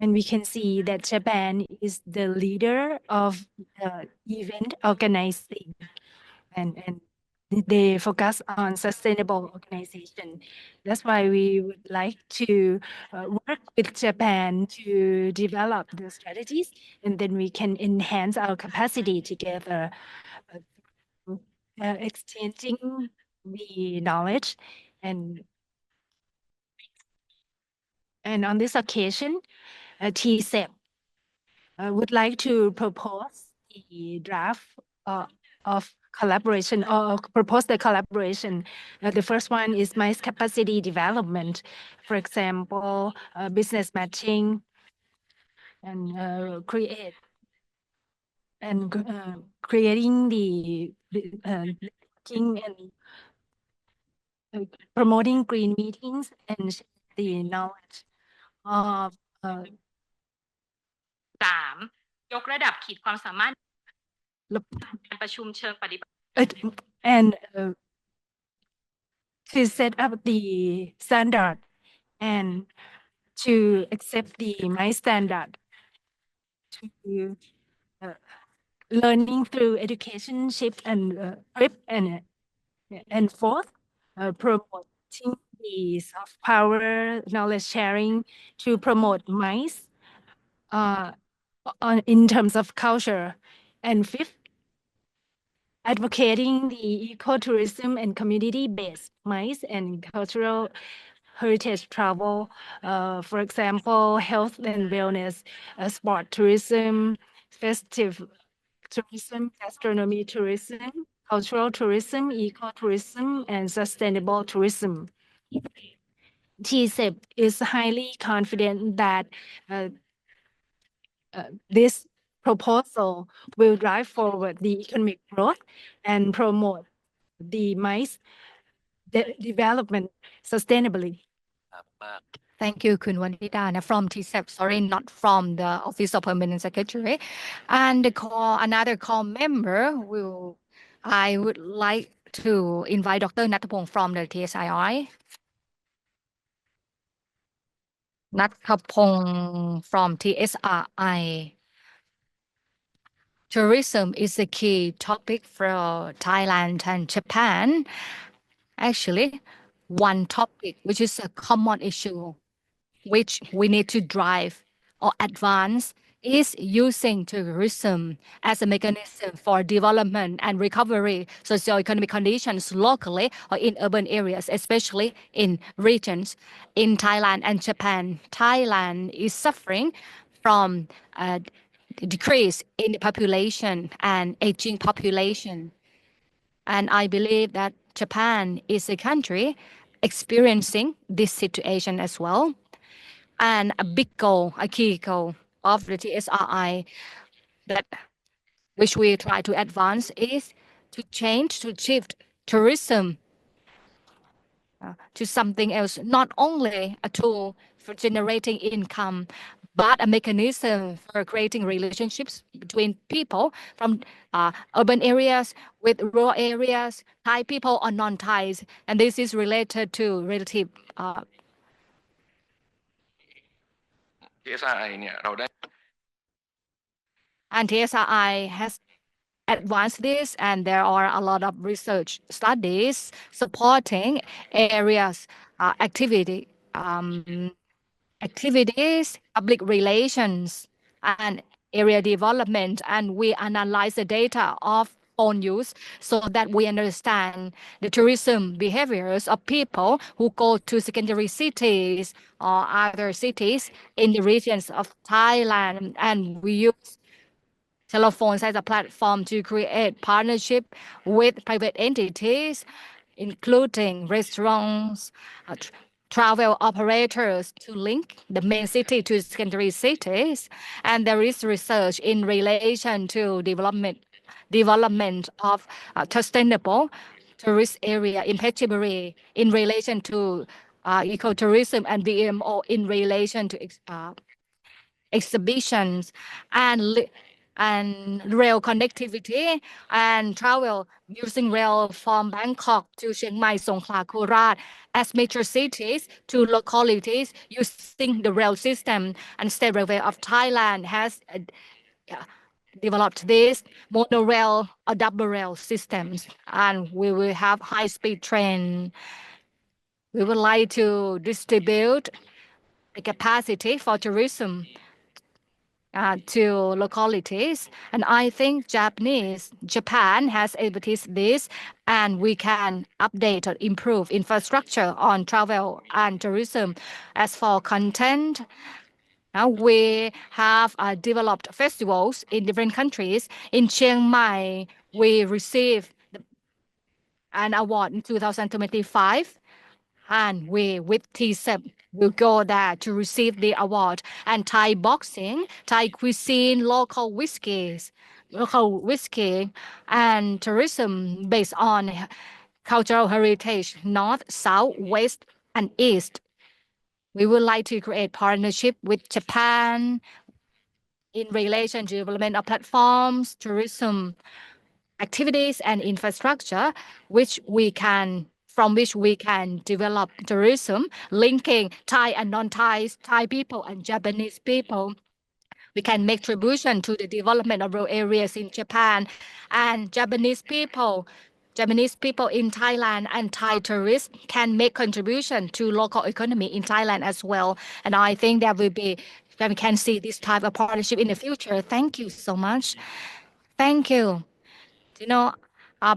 And we can see that Japan is the leader of the event organizing, and they focus on sustainable organization. That's why we would like to work with Japan to develop the strategies, and then we can enhance our capacity together, exchanging the knowledge. And on this occasion, TCEP would like to propose the draft of collaboration or propose the collaboration. The first one is MICE capacity development. For example, business matching and creating the king and promoting green meetings and the knowledge of 3. ยกระดับขีดความสามารถ การประชุมเชิงปฏิบัติ and to set up the standard and to accept the my standard to learning through education shift and prep and fourth promoting the soft power knowledge sharing to promote MICE in terms of culture, and fifth advocating the ecotourism and community-based MICE and cultural heritage travel, for example, health and wellness, sport tourism, festive tourism, gastronomy tourism, cultural tourism, ecotourism, and sustainable tourism. TCEP is highly confident that this proposal will drive forward the economic growth and promote the MICE development sustainably. Thank you, Khun Wanida, from TCEP, sorry, not from the Office of Permanent Secretary. And another call member I would like to invite Dr. Nattapong from the TSII. Nattapong from TSRI. Tourism is a key topic for Thailand and Japan. Actually, one topic which is a common issue which we need to drive or advance is using tourism as a mechanism for development and recovery socioeconomic conditions locally or in urban areas, especially in regions. In Thailand and Japan, Thailand is suffering from a decrease in the population and aging population. And I believe that Japan is a country experiencing this situation as well. And a big goal, a key goal of the TSRI which we try to advance is to shift tourism to something else, not only a tool for generating income, but a mechanism for creating relationships between people from urban areas with rural areas, Thai people or non-Thais. And this is related to relative TSRI เนี่ยเราได้ and TSRI has advanced this, and there are a lot of research studies supporting areas activities, public relations, and area development, and we analyze the data of phone use so that we understand the tourism behaviors of people who go to secondary cities or other cities in the regions of Thailand, and we use telephones as a platform to create partnership with private entities, including restaurants, travel operators to link the main city to secondary cities. And there is research in relation to development of sustainable tourist area in Phetchaburi in relation to ecotourism and BMO in relation to exhibitions and rail connectivity and travel using rail from Bangkok to Chiang Mai, Songkhla, Korat as major cities to localities using the rail system. And State Railway of Thailand has developed this monorail or double rail systems, and we will have high-speed train. We would like to distribute the capacity for tourism to localities. And I think Japan has expertise this, and we can update or improve infrastructure on travel and tourism. As for content, we have developed festivals in different countries. In Chiang Mai, we received an award in 2025, and we with TCEP will go there to receive the award. And Thai boxing, Thai cuisine, local whiskey, and tourism based on cultural heritage, North, South, West, and East. We would like to create partnership with Japan in relation to development of platforms, tourism activities, and infrastructure, from which we can develop tourism, linking Thai and non-Thai, Thai people and Japanese people. We can make contribution to the development of rural areas in Japan, and Japanese people in Thailand and Thai tourists can make contribution to local economy in Thailand as well. And I think that we can see this type of partnership in the future. Thank you so much. Thank you. You know,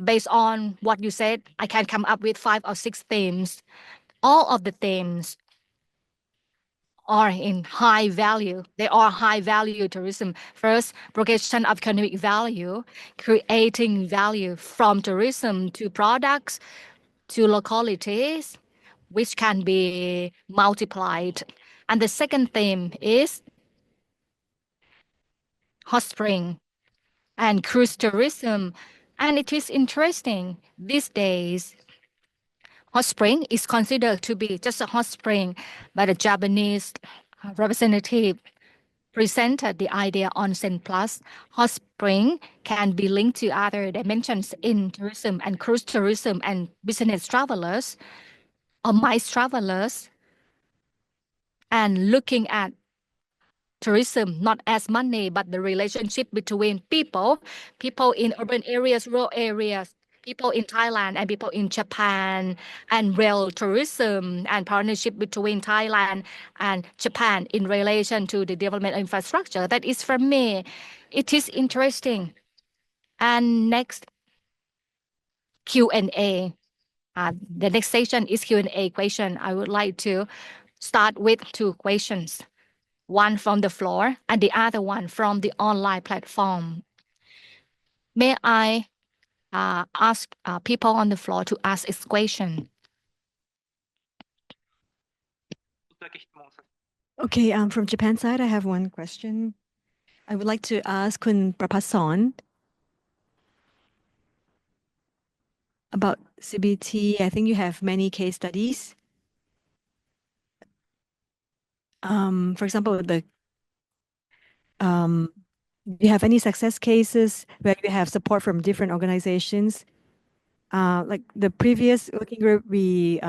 based on what you said, I can come up with 5 or 6 themes. All of the themes are in high value. They are high value tourism. First, progression of economic value, creating value from tourism to products to localities, which can be multiplied. And the second theme is hot spring and cruise tourism. And it is interesting these days. Hot spring is considered to be just a hot spring, but a Japanese representative presented the idea onsen plus. Hot spring can be linked to other dimensions in tourism and cruise tourism and business travelers or MICE travelers, and looking at tourism not as money, but the relationship between people in urban areas, rural areas, people in Thailand and people in Japan, and rail tourism and partnership between Thailand and Japan in relation to the development of infrastructure. That is for me. It is interesting. And next, Q&A. The next session is Q&A question. I would like to start with 2 questions. One from the floor and the other one from the online platform. May I ask people on the floor to ask a question? Okay, from Japan side, I have one question. I would like to ask Kun Prapasorn about CBT. I think you have many case studies. For example, do you have any success cases where you have support from different organizations? Like the previous working group, we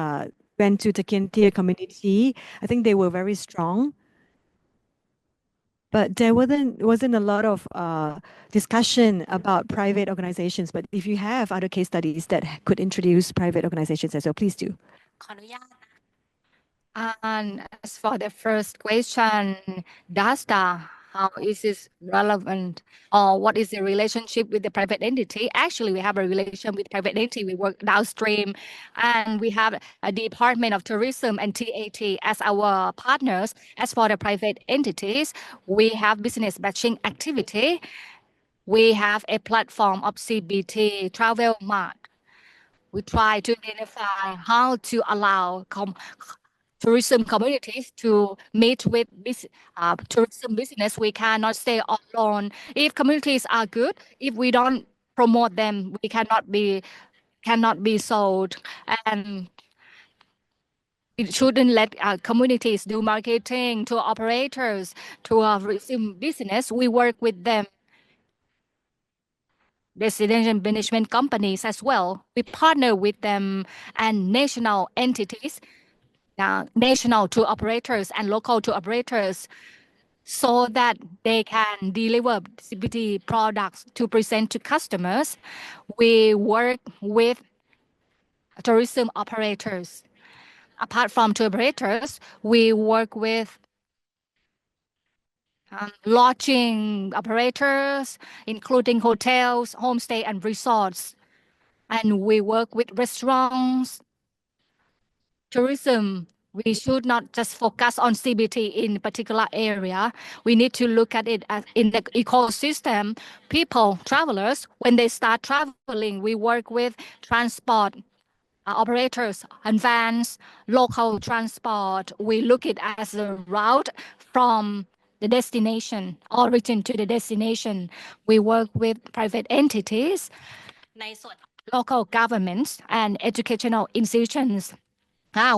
went to Takientia community. I think they were very strong, but there wasn't a lot of discussion about private organizations. But if you have other case studies that could introduce private organizations as well, please do. And as for the first question, how is this relevant, or what is the relationship with the private entity? Actually, we have a relation with private entity. We work downstream, and we have a Department of Tourism and TAT as our partners. As for the private entities, we have business matching activity. We have a platform of CBT Travel Mart. We try to identify how to allow tourism communities to meet with tourism business. We cannot stay alone. If communities are good, if we don't promote them, we cannot be sold. And it shouldn't let communities do marketing to operators, to tourism business. We work with them. Destination management companies as well. We partner with them and national entities, national tour operators and local tour operators, so that they can deliver CBT products to present to customers. We work with tourism operators. Apart from tour operators, we work with lodging operators, including hotels, homestay, and resorts. And we work with restaurants, tourism. We should not just focus on CBT in a particular area. We need to look at it as in the ecosystem. People, travelers, when they start traveling, we work with transport operators advance local transport. We look it as a route from the destination, origin to the destination. We work with private entities, local governments, and educational institutions.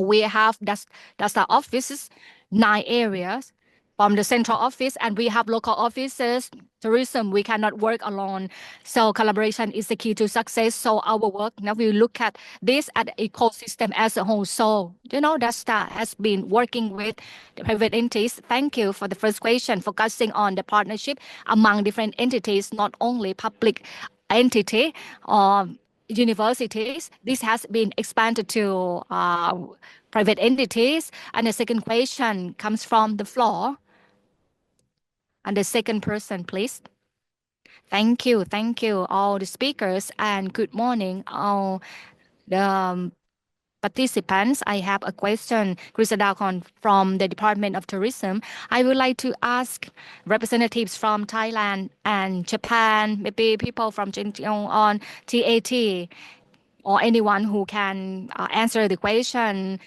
We have that's the offices, 9 areas from the central office, and we have local offices. Tourism, we cannot work alone. So collaboration is the key to success. So our work, now we look at this at the ecosystem as a whole. So, that has been working with the private entities. Thank you for the first question, focusing on the partnership among different entities, not only public entity or universities. This has been expanded to private entities. And the second question comes from the floor. And the second person, please. Thank you, all the speakers, and good morning, all the participants. I have a question, Krisadakon from the Department of Tourism. I would like to ask representatives from Thailand and Japan, maybe people from on TAT, or anyone who can answer the question.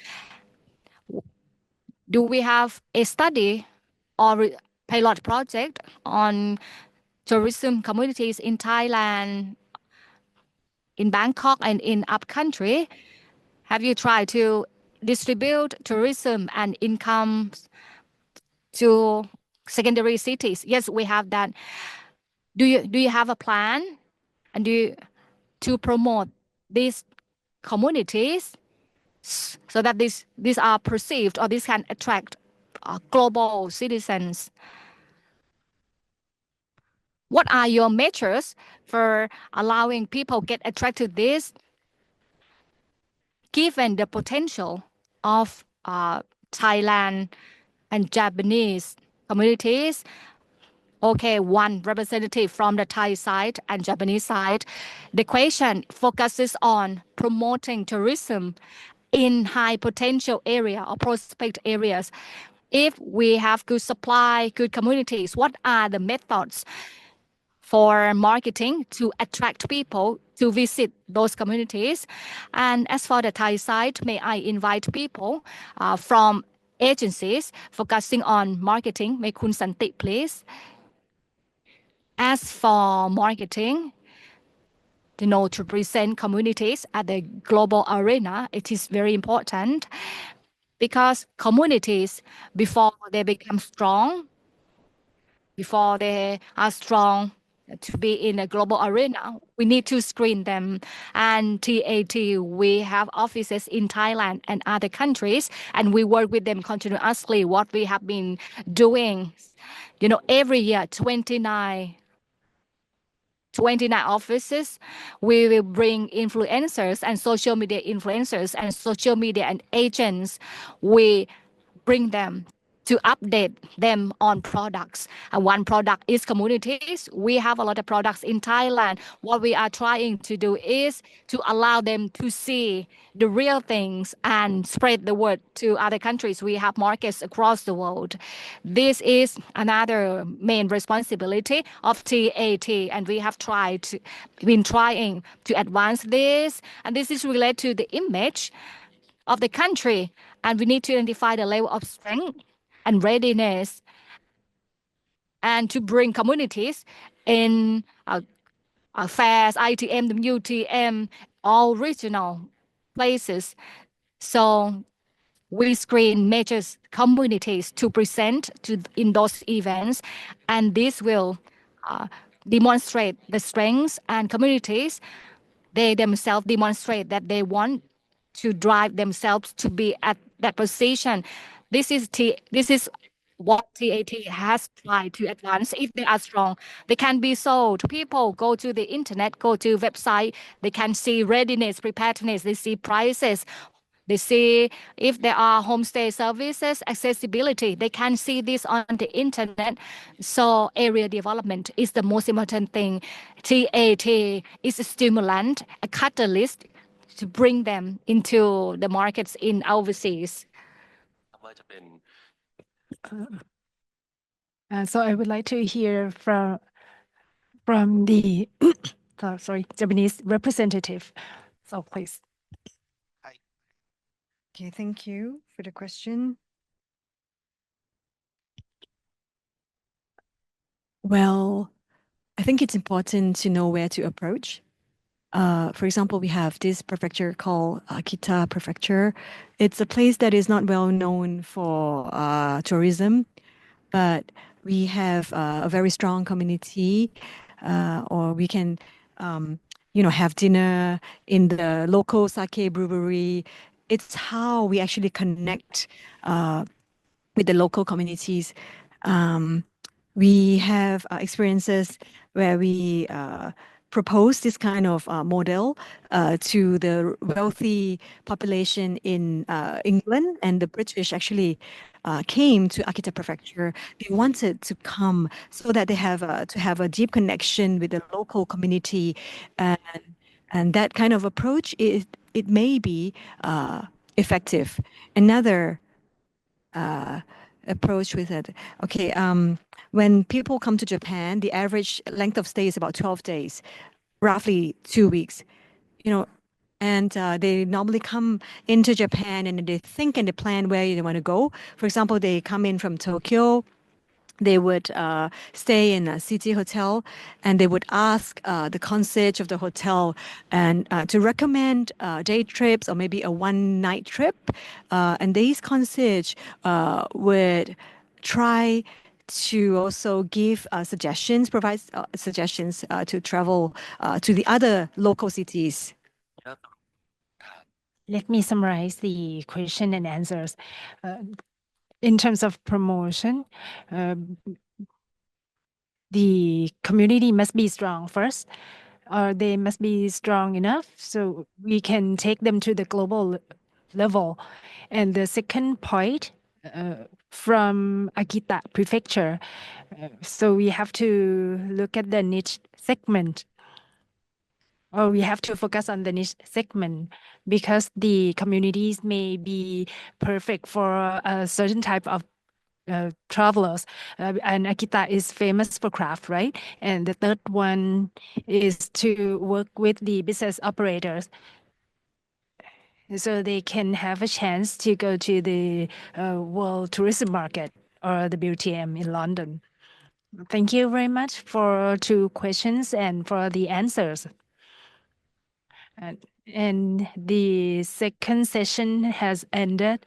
Do we have a study or pilot project on tourism communities in Thailand, in Bangkok, and in upcountry? Have you tried to distribute tourism and income to secondary cities? Yes, we have that. Do you have a plan and to promote these communities so that these are perceived, or this can attract global citizens? What are your measures for allowing people get attracted to this, given the potential of Thailand and Japanese communities? Okay, one representative from the Thai side and Japanese side. The question focuses on promoting tourism in high potential area or prospect areas. If we have good supply, good communities, what are the methods for marketing to attract people to visit those communities? And as for the Thai side, may I invite people from agencies focusing on marketing? May Kun Santi, please. As for marketing, to present communities at the global arena, it is very important, because communities, before they become strong, before they are strong to be in a global arena, we need to screen them. And TAT, we have offices in Thailand and other countries, and we work with them continuously. What we have been doing, every year, 29 offices, we will bring influencers and social media influencers and social media and agents. We bring them to update them on products. And one product is communities. We have a lot of products in Thailand. What we are trying to do is to allow them to see the real things and spread the word to other countries. We have markets across the world. This is another main responsibility of TAT, and we have been trying to advance this. And this is related to the image of the country, and we need to identify the level of strength and readiness, and to bring communities in fairs, ITM, WTM, all regional places. So we screen major communities to present in those events, and this will demonstrate the strengths, and communities, they themselves demonstrate that they want to drive themselves to be at that position. This is what TAT has tried to advance. If they are strong, they can be sold. People go to the internet, go to website, they can see readiness, preparedness, they see prices, they see if there are homestay services, accessibility. They can see this on the internet. So area development is the most important thing. TAT is a stimulant, a catalyst to bring them into the markets in overseas. So I would like to hear from the Japanese representative. So please. Okay, thank you for the question. Well, I think it's important to know where to approach. For example, we have this prefecture called Akita Prefecture. It's a place that is not well known for tourism, but we have a very strong community, or we can, have dinner in the local sake brewery. It's how we actually connect with the local communities. We have experiences where we propose this kind of model to the wealthy population in England, and the British actually came to Akita Prefecture. They wanted to come so that they have to have a deep connection with the local community, and that kind of approach it may be effective. Another approach with it. Okay, when people come to Japan, the average length of stay is about 12 days, roughly 2 weeks. And they normally come into Japan and they think and they plan where they want to go. For example, they come in from Tokyo. They would stay in a city hotel, and they would ask the concierge of the hotel and to recommend day trips or maybe a one-night trip. And these concierge would try to also give suggestions, provide suggestions to travel to the other local cities. Let me summarize the question and answers. In terms of promotion, the community must be strong first, or they must be strong enough so we can take them to the global level. And the second point, from Akita Prefecture, so we have to look at the niche segment, or we have to focus on the niche segment, because the communities may be perfect for a certain type of travelers. And Akita is famous for craft, right? And the third one is to work with the business operators so they can have a chance to go to the World Tourism Market or the BTM in London. Thank you very much for 2 questions and for the answers. And the second session has ended,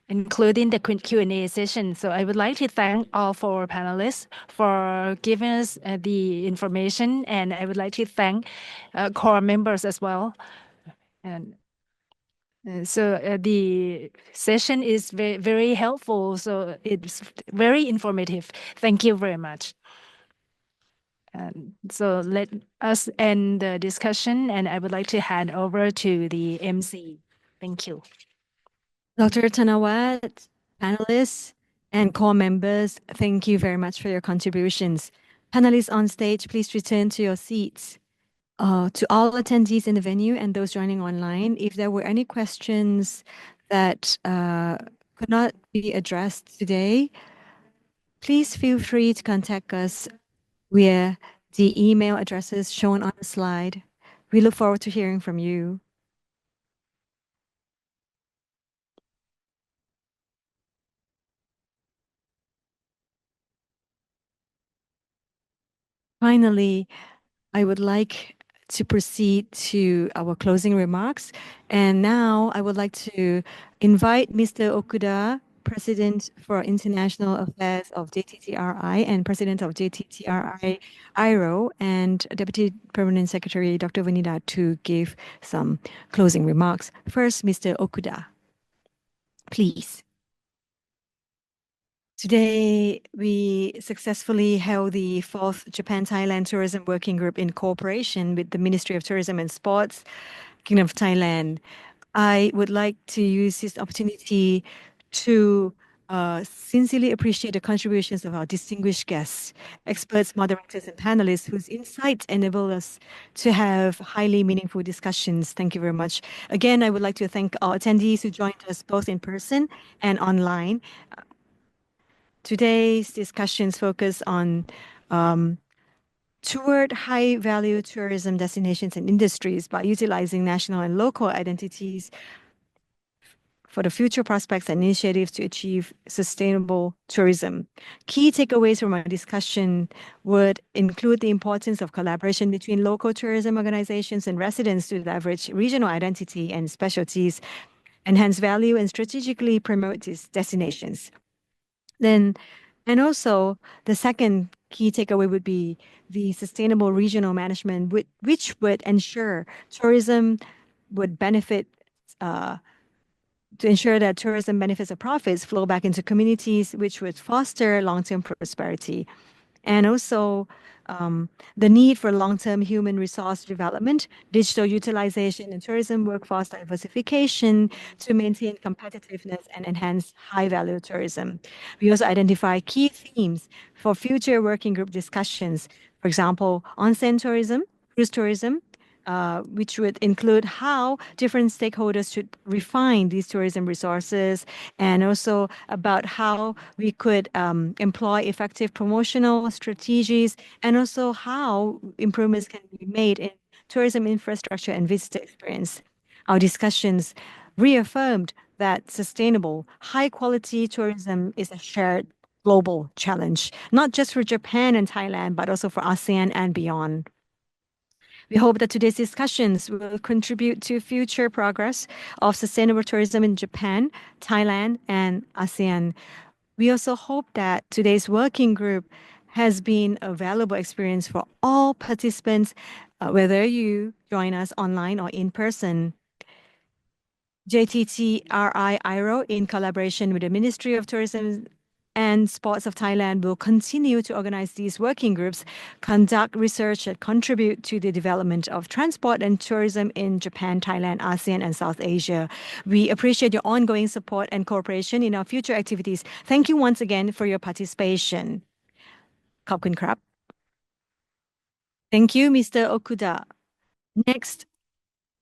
including the Q&A session. So I would like to thank all 4 panelists for giving us the information, and I would like to thank core members as well. And so the session is very, very helpful. So it's very informative. Thank you very much. So let us end the discussion, and I would like to hand over to the MC. Thank you. Dr. Tanawat, panelists, and core members, thank you very much for your contributions. Panelists on stage, please return to your seats. To all attendees in the venue and those joining online, if there were any questions that could not be addressed today, please feel free to contact us via the email addresses shown on the slide. We look forward to hearing from you. Finally, I would like to proceed to our closing remarks. And now I would like to invite Mr. Okuda, President for International Affairs of JTTRI and President of JTTRI-AIRO, and Deputy Permanent Secretary Dr. Vanida to give some closing remarks. First, Mr. Okuda, please. Today, we successfully held the 4th Japan-Thailand Tourism Working Group in cooperation with the Ministry of Tourism and Sports, Kingdom of Thailand. I would like to use this opportunity to sincerely appreciate the contributions of our distinguished guests, experts, moderators, and panelists whose insights enable us to have highly meaningful discussions. Thank you very much. Again, I would like to thank our attendees who joined us both in person and online. Today's discussions focus on toward high-value tourism destinations and industries by utilizing national and local identities for the future prospects and initiatives to achieve sustainable tourism. Key takeaways from our discussion would include the importance of collaboration between local tourism organizations and residents to leverage regional identity and specialties, enhance value, and strategically promote these destinations. And also, the second key takeaway would be the sustainable regional management, which would ensure tourism would benefit, to ensure that tourism benefits or profits flow back into communities, which would foster long-term prosperity. And also, the need for long-term human resource development, digital utilization, and tourism workforce diversification to maintain competitiveness and enhance high-value tourism. We also identify key themes for future working group discussions. For example, onsen tourism, cruise tourism, which would include how different stakeholders should refine these tourism resources, and also about how we could employ effective promotional strategies, and also how improvements can be made in tourism infrastructure and visitor experience. Our discussions reaffirmed that sustainable, high-quality tourism is a shared global challenge, not just for Japan and Thailand, but also for ASEAN and beyond. We hope that today's discussions will contribute to future progress of sustainable tourism in Japan, Thailand, and ASEAN. We also hope that today's working group has been a valuable experience for all participants, whether you join us online or in person. JTTRI-AIRO, in collaboration with the Ministry of Tourism and Sports of Thailand, will continue to organize these working groups, conduct research that contribute to the development of transport and tourism in Japan, Thailand, ASEAN, and South Asia. We appreciate your ongoing support and cooperation in our future activities. Thank you once again for your participation. ขอบคุณครับ Thank you, Mr. Okuda. Next,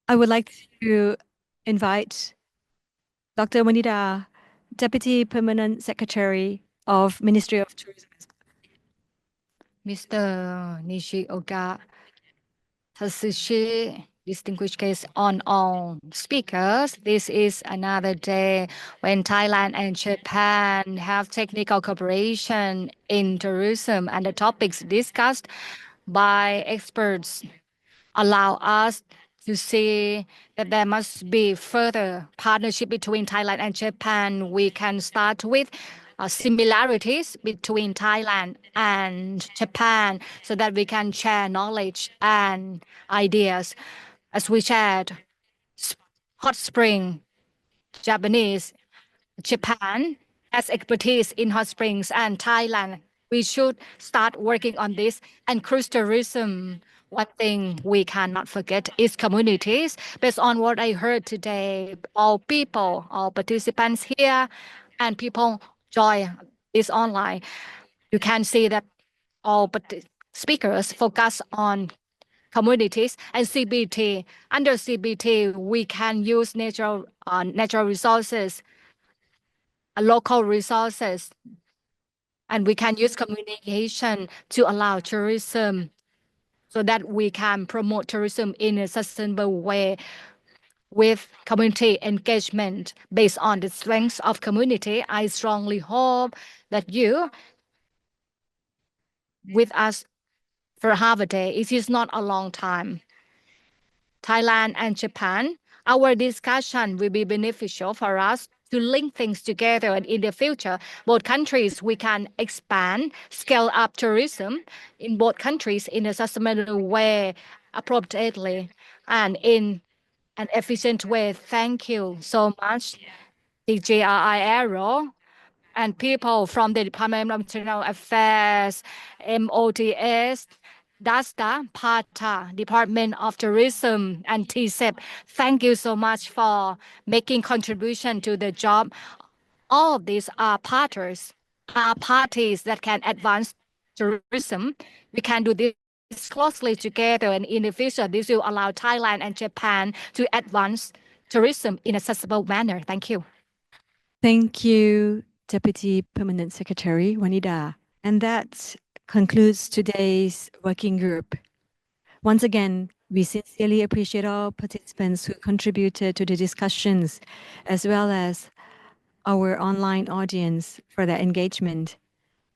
I would like to invite Dr. Wanida, Deputy Permanent Secretary of Ministry of Tourism. Mr. Nishioka Tatsushi, distinguished guests, on all speakers. This is another day when Thailand and Japan have technical cooperation in tourism, and the topics discussed by experts allow us to see that there must be further partnership between Thailand and Japan. We can start with similarities between Thailand and Japan so that we can share knowledge and ideas. As we shared hot spring, Japanese, Japan has expertise in hot springs, and Thailand, we should start working on this. And cruise tourism, one thing we cannot forget is communities. Based on what I heard today, all people, all participants here, and people join this online, you can see that all speakers focus on communities and CBT. Under CBT, we can use natural resources, local resources, and we can use communication to allow tourism so that we can promote tourism in a sustainable way with community engagement based on the strengths of community. I strongly hope that you with us for half a day. It is not a long time. Thailand and Japan, our discussion will be beneficial for us to link things together, and in the future, both countries, we can expand, scale up tourism in both countries in a sustainable way, appropriately, and in an efficient way. Thank you so much, JTTRI-AIRO, and people from the Department of Internal Affairs, MOTS, DASTA, PATA, Department of Tourism, and TCEP. Thank you so much for making contribution to the job. All of these are partners, are parties that can advance tourism. We can do this closely together, and in the future, this will allow Thailand and Japan to advance tourism in a sustainable manner. Thank you. Thank you, Deputy Permanent Secretary Wanida. And that concludes today's working group. Once again, We sincerely appreciate all participants who contributed to the discussions, as well as our online audience for their engagement.